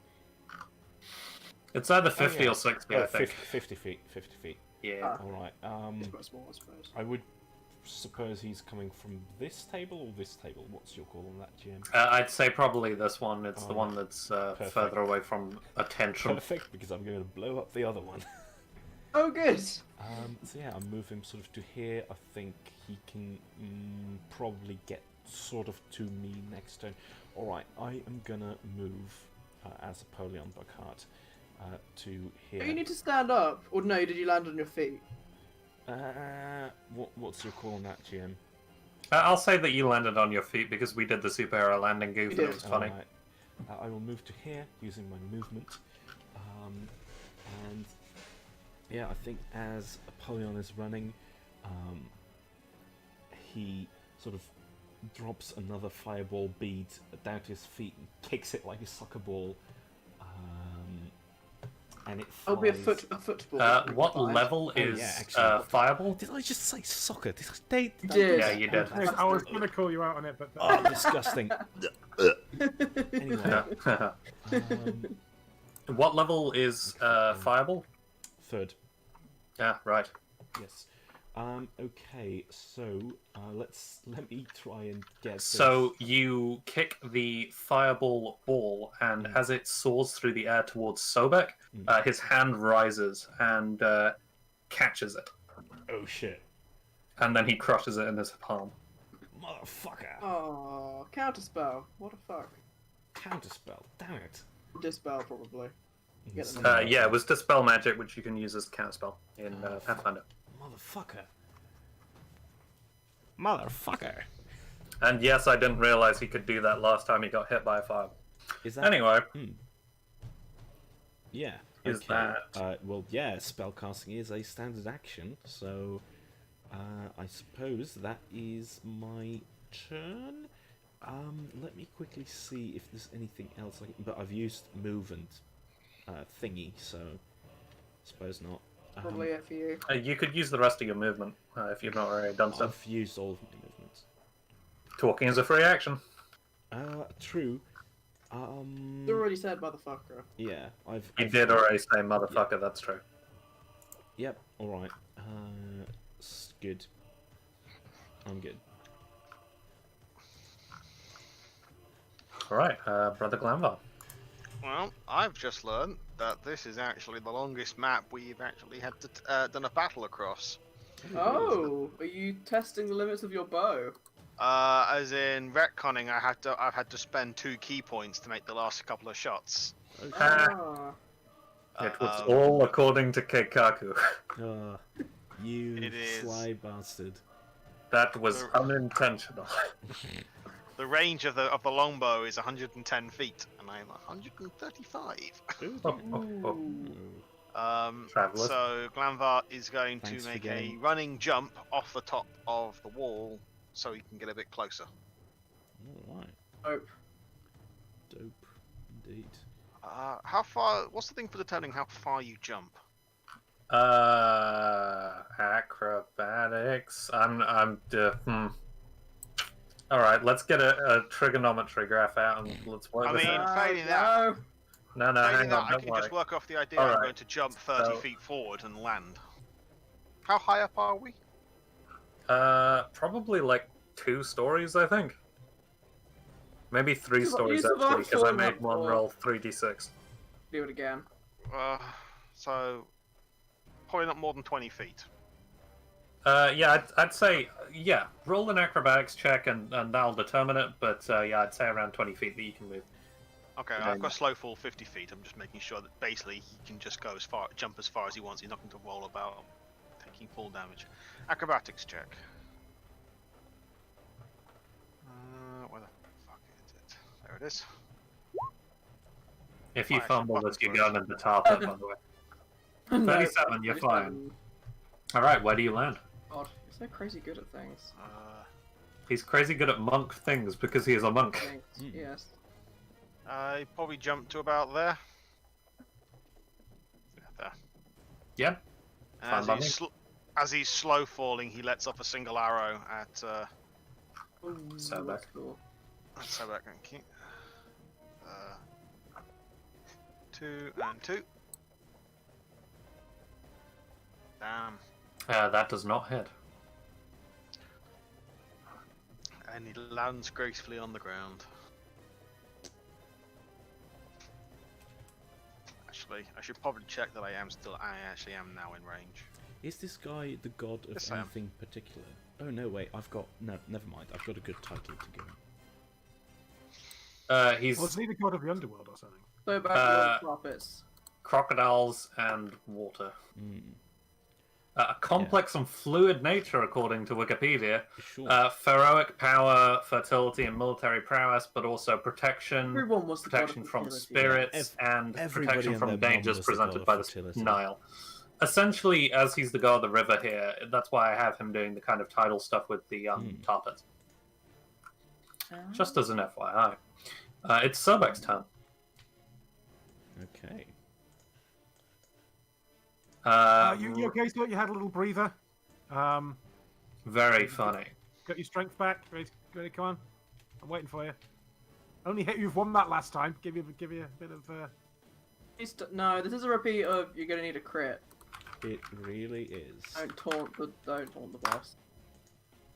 B: It's either 50
C: yeah.
B: or 60,
C: Oh,
B: I think.
C: 50 feet. 50 feet.
B: Yeah.
C: Alright.
A: He's quite small, I suppose.
C: I would suppose he's coming from this table or this table. What's your call on that, GM?
B: I'd say probably this one. It's the
C: Oh,
B: one that's
C: perfect.
B: further away from attention.
C: Perfect, because I'm going to blow up the other one.
A: Oh, good!
C: So yeah, I'll move him sort of to here. I think he can probably get sort of to me next turn. Alright, I am gonna move as Apollyon Buckhart to here.
A: Do you need to stand up? Or no, did you land on your feet?
C: What's your call on that, GM?
B: I'll say that you landed on your feet because we did the superhero landing goof and
A: did.
B: it was funny.
C: Alright. I will move to here using my movement. And yeah, I think as Apollyon is running, he sort of drops another fireball bead down to his feet and kicks it like a soccer ball and it flies...
A: I'll be a football.
B: What level is fireball?
C: Did I just say soccer? Did
B: Yeah, you did.
D: I was going to call you out on it, but...
C: Oh, disgusting. Anyway.
B: What level is fireball?
C: 3rd.
B: Yeah, right.
C: Yes. Okay, so let me try and get this.
B: So you kick the fireball ball, and as it soars through the air towards Sobek, his hand rises and catches it.
C: Oh shit.
B: And then he crushes it in his palm.
C: Motherfucker.
A: Oh, counterspell. What the fuck?
C: Counterspell. Damn it.
A: Dispel, probably.
B: Yeah, it was Dispel Magic, which you can use as counterspell in Pathfinder.
C: Motherfucker.
B: And yes, I didn't realize he could do that last time he got hit by a fire.
C: Is that...
B: Anyway.
C: Yeah.
B: Is
C: okay.
B: that...
C: well, yeah, spellcasting is a standard action, so... I suppose that is my turn. Let me quickly see if there's anything else I can... But I've used move and thingy, so... suppose not.
A: Probably it for you.
B: You could use the rest of your movement if you've not already done so.
C: I've used all of my movements.
B: Talking is a free action.
C: True.
A: You already said motherfucker.
C: Yeah,
B: You did already say motherfucker, yeah. That's true.
C: Yep, alright. Good. I'm good.
B: Alright, Brother Glanvar.
E: Well, I've just learned that this is actually the longest map we've actually had to done a battle across.
A: Oh, are you testing the limits of your bow?
E: As in retconning, I've had to spend 2 key points to make the last couple of shots.
C: Okay.
B: It was all according to Keikaku.
C: You sly bastard.
B: That was unintentional.
E: The range of the longbow is 110 feet, and I'm 135. So Glanvar is going to make a running jump off the top of the wall, so he can get a bit closer.
C: Alright. Dope, indeed.
E: How far? What's the thing for determining how far you jump?
B: Acrobatics. All right, let's get a trigonometry graph out and let's work this out.
E: Failing that.
B: No, hang on.
E: I can just work off the idea I'm going to jump 30 feet forward and land. How high up are we?
B: Probably like 2 stories, I think. Maybe 3 stories actually, because I made one roll 3d6.
A: Do it again.
E: So probably not more than 20 feet.
B: Yeah, I'd say, yeah, roll an acrobatics check and that'll determine it, but yeah, I'd say around 20 feet that you can move.
E: Okay, I've got slow fall 50 feet. I'm just making sure that basically he can just jump as far as he wants. He's not going to roll about taking full damage. Acrobatics check. Where the fuck is it? There it is.
B: If you fumble as you're going into target, by the way. 37, you're fine. Alright, where do you land?
A: God, he's so crazy good at things.
B: He's crazy good at monk things because he is a monk.
A: Yes.
E: I probably jumped to about there. There.
B: Yeah.
E: As he's slow falling, he lets off a single arrow at
B: Sobek.
A: Cool.
E: Sobek, thank you. 2 and 2. Damn.
B: That does not hit.
E: And he lands gracefully on the ground. Actually, I should probably check that I actually am now in range.
C: Is this guy the god of anything particular? Oh no, wait, no, never mind. I've got a good title to give him.
D: Was he the god of the underworld or something?
A: So back to the prophets.
B: Crocodiles and water. A complex and fluid nature, according to Wikipedia.
C: Sure.
B: Pharaohic power, fertility, and military prowess, but also protection,
A: Everyone was the
B: protection from spirits, and protection from dangers presented by the Nile. Essentially, as he's the god of the river here, that's why I have him doing the kind of title stuff with the Tartars. Just as an FYI. It's Sobek's turn.
C: Okay.
D: You okay? Thought you had a little breather.
B: Very funny.
D: Got your strength back. Ready? Come on. I'm waiting for you. Only hit you've won that last time. Give you a bit of.
A: No, this is a repeat of you're gonna need a crit.
C: It really is.
A: Don't taunt the boss.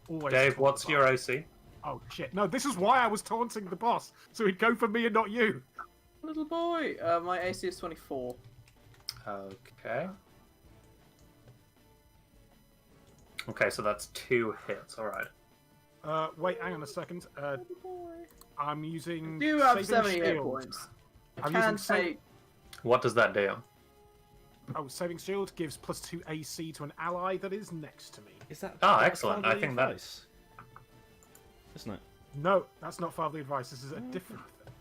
D: Always
B: Dave, what's your OC?
D: Oh shit! No, this is why I was taunting the boss, so he'd go for me and not you.
A: Little boy, my AC is 24.
B: Okay. Okay, so that's 2 hits. All right.
D: Wait, hang on a second. I'm using.
A: You have
D: saving
A: 70 hit
D: shield.
A: points.
D: I'm
A: Can
D: using
A: take.
B: What does that do?
D: Saving shield gives +2 AC to an ally that is next to me.
C: Is that?
B: Ah,
C: that's
B: excellent.
C: fatherly
B: I think
C: advice? Isn't it?
D: No, that's not fatherly advice. This is a different thing.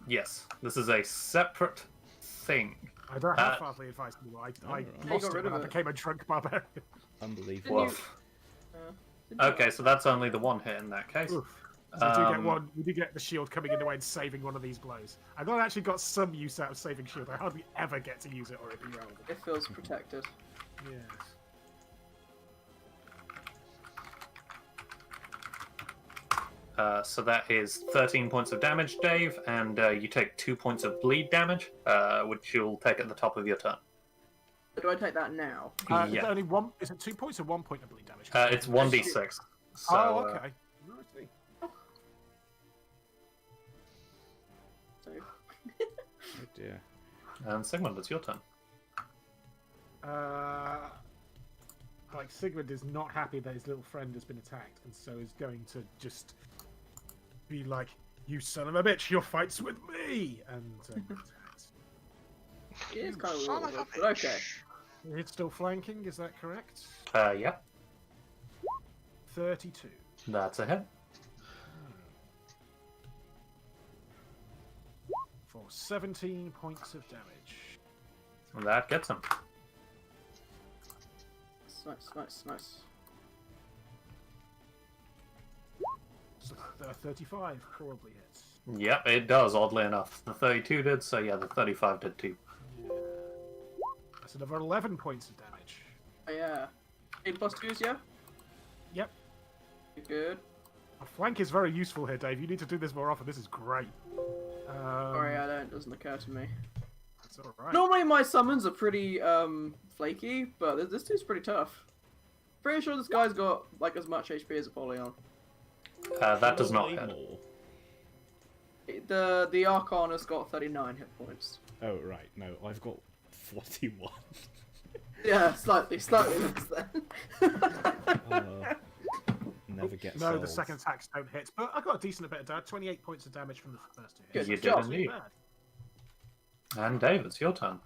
B: Yes, this is a separate thing.
D: I don't have fatherly advice anymore. I lost it when I became a drunk barbarian.
C: Unbelievable.
B: Okay, so that's only the 1 hit in that case.
D: Oof. So we do get the shield coming in the way and saving one of these blows. I've actually got some use out of saving shield. I hardly ever get to use it or anything relevant.
A: It feels protected.
D: Yes.
B: So that is 13 points of damage, Dave, and you take 2 points of bleed damage, which you'll take at the top of your turn.
A: Do I take that now?
B: Yeah.
D: Is it only one? Is it 2 points or 1 point of bleed damage?
B: It's 1d6. So,
D: oh, okay. I see.
C: Oh dear.
B: And Sigmund, it's your turn.
D: Like Sigmund is not happy that his little friend has been attacked, and so is going to just be like, "You son of a bitch, your fight's with me!" And
A: It is kind of
E: Son
A: weird,
E: of a
A: but okay.
D: it's still flanking. Is that correct?
B: Yeah,
D: 32.
B: that's a hit.
D: For 17 points of damage.
B: That gets him.
A: Nice.
D: So 35 probably hits.
B: Yep, it does, oddly enough. The 32 did, so yeah, the 35 did too.
D: Yeah. That's another 11 points of damage.
A: Oh, yeah. 8 plus 2s, yeah?
D: Yep.
A: Good.
D: A flank is very useful here, Dave. You need to do this more often. This is great.
A: Sorry, it doesn't occur to me.
D: That's alright.
A: Normally my summons are pretty flaky, but this dude's pretty tough. Pretty sure this guy's got like as much HP as Apollyon.
B: That does not hit.
C: More.
A: The Arcana's got 39 hit points.
C: Oh right, no, I've got 41.
A: Yeah, slightly less then.
C: Never gets
D: No,
C: old.
D: the second attacks don't hit, but I got a decent bit of damage. 28 points of damage from the first two hits.
A: Good
B: You
A: job.
B: did indeed.
D: Bad.
B: And Dave, it's your turn.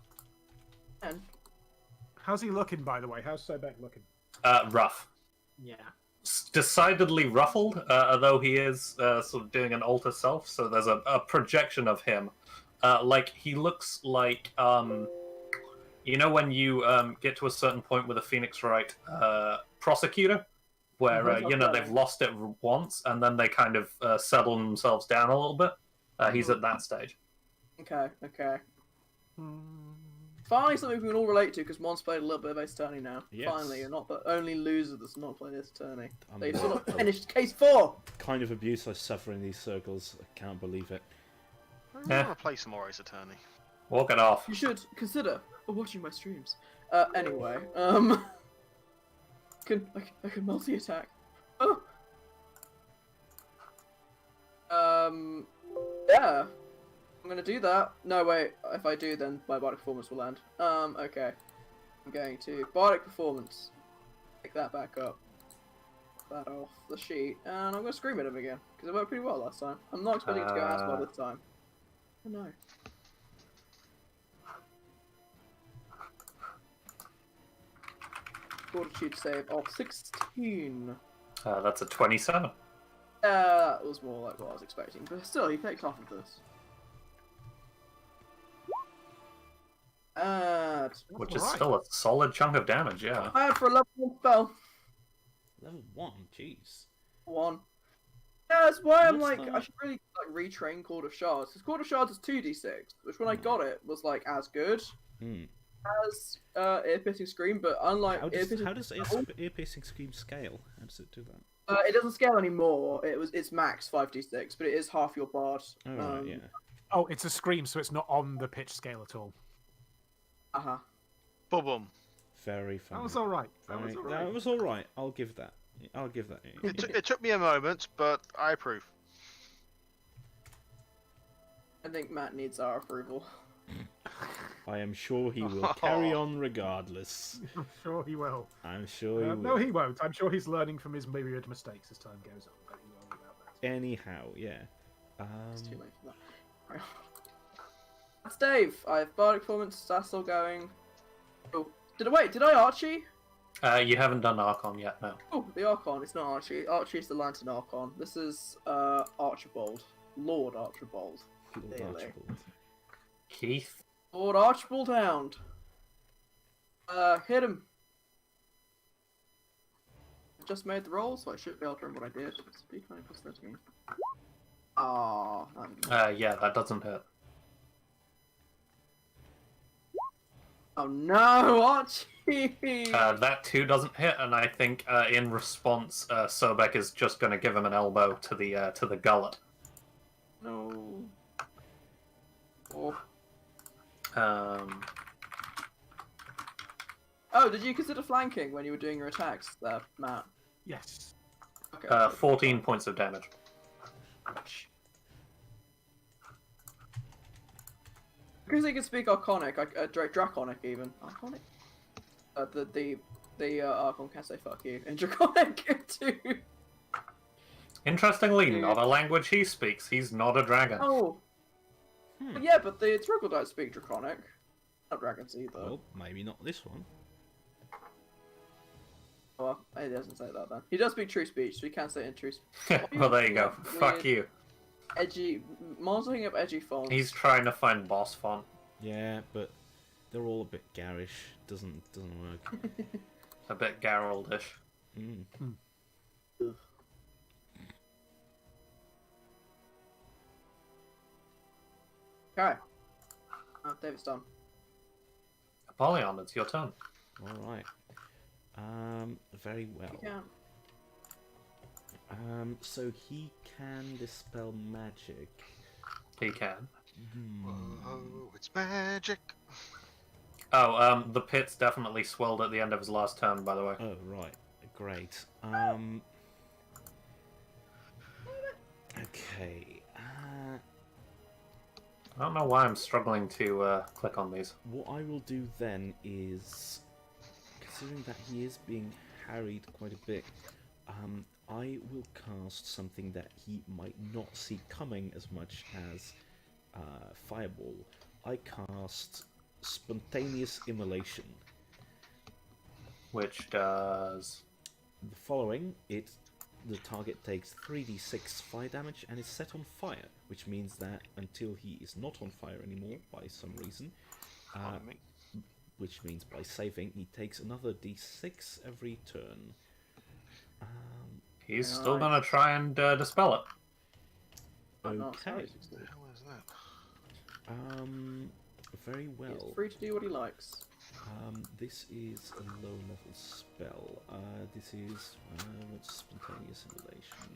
A: And
D: How's he looking, by the way? How's Sobek looking?
B: Rough.
D: Yeah.
B: Decidedly ruffled, although he is sort of doing an alter self, so there's a projection of him. Like, he looks like, you know when you get to a certain point with a Phoenix Wright prosecutor, where, you know, they've lost it once, and then they kind of settle themselves down a little bit? He's at that stage.
A: okay. Finally, something we can all relate to because Mon's played a little bit of Ace Attorney now.
C: Yes.
A: Finally, you're not the only loser that's not playing Ace Attorney. They've still
C: Unbelievable.
A: not finished case 4.
C: Kind of abuse I suffer in these circles. I can't believe it.
E: I
B: Yeah.
E: want to play some more Ace Attorney.
B: Walk it off.
A: You should consider watching my streams. Anyway, I can multi-attack. Oh. Yeah. I'm gonna do that. No, wait. If I do, then my Bardic Performance will end. Okay. I'm going to Bardic Performance. Pick that back up. Put that off the sheet, and I'm gonna scream at him again because it worked pretty well last time. I'm not expecting it to go as well this time. Oh no. Fortitude save of 16.
B: That's a 27.
A: That was more like what I was expecting, but still, he takes half of this.
B: Which is
D: alright.
B: still a solid chunk of damage, yeah.
A: Bad for a level 1 spell.
C: Level 1, jeez.
A: 1. Yeah, that's why I'm
C: What's
A: like, I
C: that?
A: should really like retrain Cord of Shards. Because Cord of Shards is 2d6, which when I got it was like as good.
C: Hmm.
A: has ear-piercing scream, but unlike
C: how does ear-piercing scream scale? How does it do that?
A: It doesn't scale anymore. It's max 5d6, but it is half your bard.
C: Oh, right, yeah.
D: Oh, it's a scream, so it's not on the pitch scale at all.
E: Boom.
C: Very funny.
D: That was all right.
C: That was all right. I'll give that.
E: It took me a moment, but I approve.
A: I think Matt needs our approval.
C: I am sure he will carry on regardless.
D: I'm sure he will.
C: I'm sure he will.
D: No, he won't. I'm sure he's learning from his myriad mistakes as time goes on. Don't you worry about that.
C: Anyhow, yeah.
A: It's too late for that. Right. That's Dave. I have bardic performance. That's still going. Oh, did I Archie?
B: You haven't done Archon yet, no.
A: Oh, the Archon. It's not Archie. Archie is the Lantern Archon. This is Archibald, Lord Archibald.
C: Lord Archibald.
B: Keith.
A: Lord Archibald Hound. Hit him. Just made the roll, so I should be able to remember what I did. Speak 9 plus 13.
B: Yeah, that doesn't hit.
A: Oh no, Archie!
B: That too doesn't hit, and I think in response, Sobek is just going to give him an elbow to the gullet.
A: No. Oh. Oh, did you consider flanking when you were doing your attacks there, Matt?
D: Yes.
A: Okay.
B: 14 points of damage.
A: Because he can speak Arconic, Draconic even. Arconic? The Archon can't say fuck you, and Draconic too.
B: Interestingly, not a language he speaks. He's not a dragon.
A: Oh. Yeah, but the troglodytes speak Draconic. Not dragons either.
C: Well, maybe not this one.
A: Well, he doesn't say that then. He does speak true speech, so he can't say it in true speech.
B: Well, there you go. Fuck you.
A: Edgy. Monitoring up edgy fonts.
B: He's trying to find boss font.
C: Yeah, but they're all a bit garish. Doesn't work.
B: A bit Geraldish.
A: Okay. David's done.
B: Apollyon, it's your turn.
C: All right. Very well.
A: Yeah.
C: So he can dispel magic.
B: He can.
E: Whoa, it's magic.
B: Oh, the pit's definitely swelled at the end of his last turn, by the way.
C: Oh, right. Great. Okay.
B: I don't know why I'm struggling to click on these.
C: What I will do then is, considering that he is being harried quite a bit, I will cast something that he might not see coming as much as Fireball. I cast Spontaneous Immolation.
B: Which does...
C: The following, the target takes 3d6 fire damage and is set on fire, which means that until he is not on fire anymore by some reason, which means by saving, he takes another d6 every turn.
B: He's still gonna try and dispel it.
C: Okay.
E: What the hell is that?
C: Very well.
A: He's free to do what he likes.
C: This is a low level spell. This is what's Spontaneous Immolation?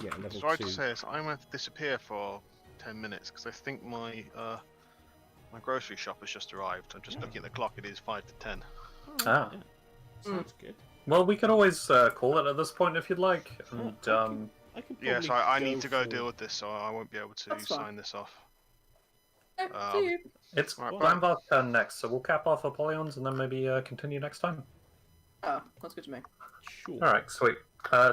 C: Yeah, level
E: sorry
C: 2.
E: to say this, I'm gonna have to disappear for 10 minutes because I think my grocery shop has just arrived. I'm just looking at the clock. It is 5 to 10.
B: Ah.
C: Yeah. Sounds good.
B: Well, we could always call it at this point if you'd like. And,
C: I can
E: Yeah, so I need to go deal with this, so I won't be able to
A: That's fine.
E: sign this off.
A: See you.
B: it's
E: Alright,
B: Glambar's turn next, so we'll cap off Apollion's and then maybe continue next time.
A: Oh, that's good to me.
C: Sure.
B: Alright, sweet.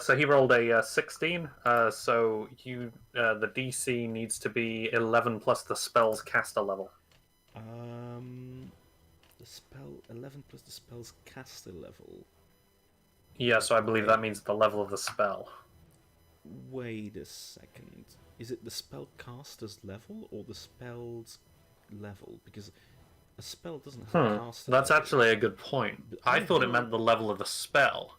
B: So he rolled a 16, so you the DC needs to be 11 plus the spell's caster level.
C: The spell 11 plus the spell's caster level.
B: Yeah, so I believe that means the level of the spell.
C: Wait a second. Is it the spell caster's level or the spell's level? Because a spell doesn't have a caster
B: That's
C: level.
B: actually a good point.
C: But
B: I thought it meant the level of the spell.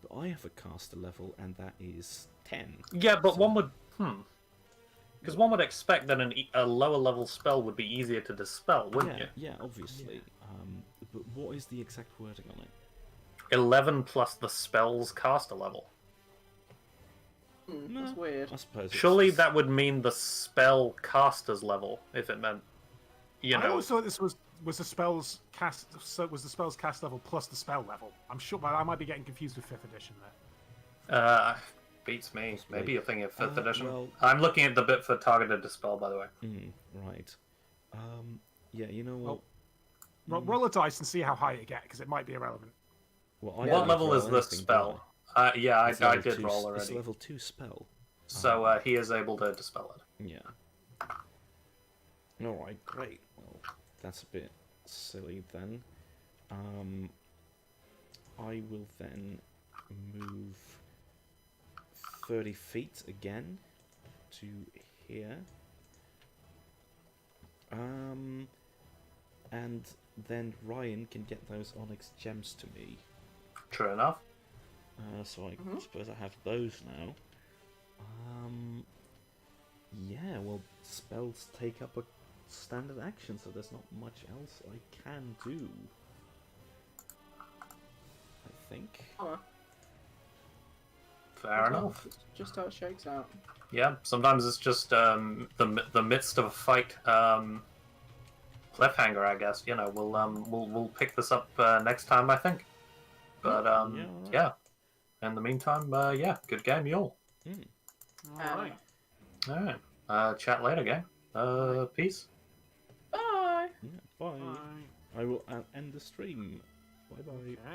C: But I have a caster level, and that is 10.
B: Yeah, but
C: So-
B: one would... Because one would expect that a lower level spell would be easier to dispel, wouldn't you?
C: Yeah, obviously. But what is the exact wording on it?
B: 11 plus the spell's caster level.
A: That's weird.
C: I suppose.
B: Surely that would mean the spell caster's level, if it meant,
D: I always thought this was the spell's cast. So was the spell's cast level plus the spell level? I'm sure, but I might be getting confused with 5th edition there.
B: Beats me. Maybe you're thinking of 5th edition.
C: Well,
B: I'm looking at the bit for targeted dispel, by the way.
C: Right. Yeah, you know what?
D: Roll a dice and see how high you get, because it might be irrelevant.
C: Well,
B: what level is the spell? Yeah, I did roll already.
C: It's level 2 spell.
B: So he is able to dispel it.
C: Yeah. Alright, great. Well, that's a bit silly then. I will then move 30 feet again to here. And then Ryan can get those onyx gems to me.
B: True enough.
C: So I suppose I have those now. Yeah, well, spells take up a standard action, so there's not much else I can do. I think.
B: Fair enough.
A: Just how it shakes out.
B: Yeah, sometimes it's just the midst of a fight cliffhanger, I guess. You know, we'll pick this up next time, I think. But yeah. In the meantime, yeah, good game, y'all.
D: Alright.
B: Alright. Chat later, gang. Peace.
A: Bye.
C: Yeah, bye. I will end the stream. Bye bye.
D: Okay.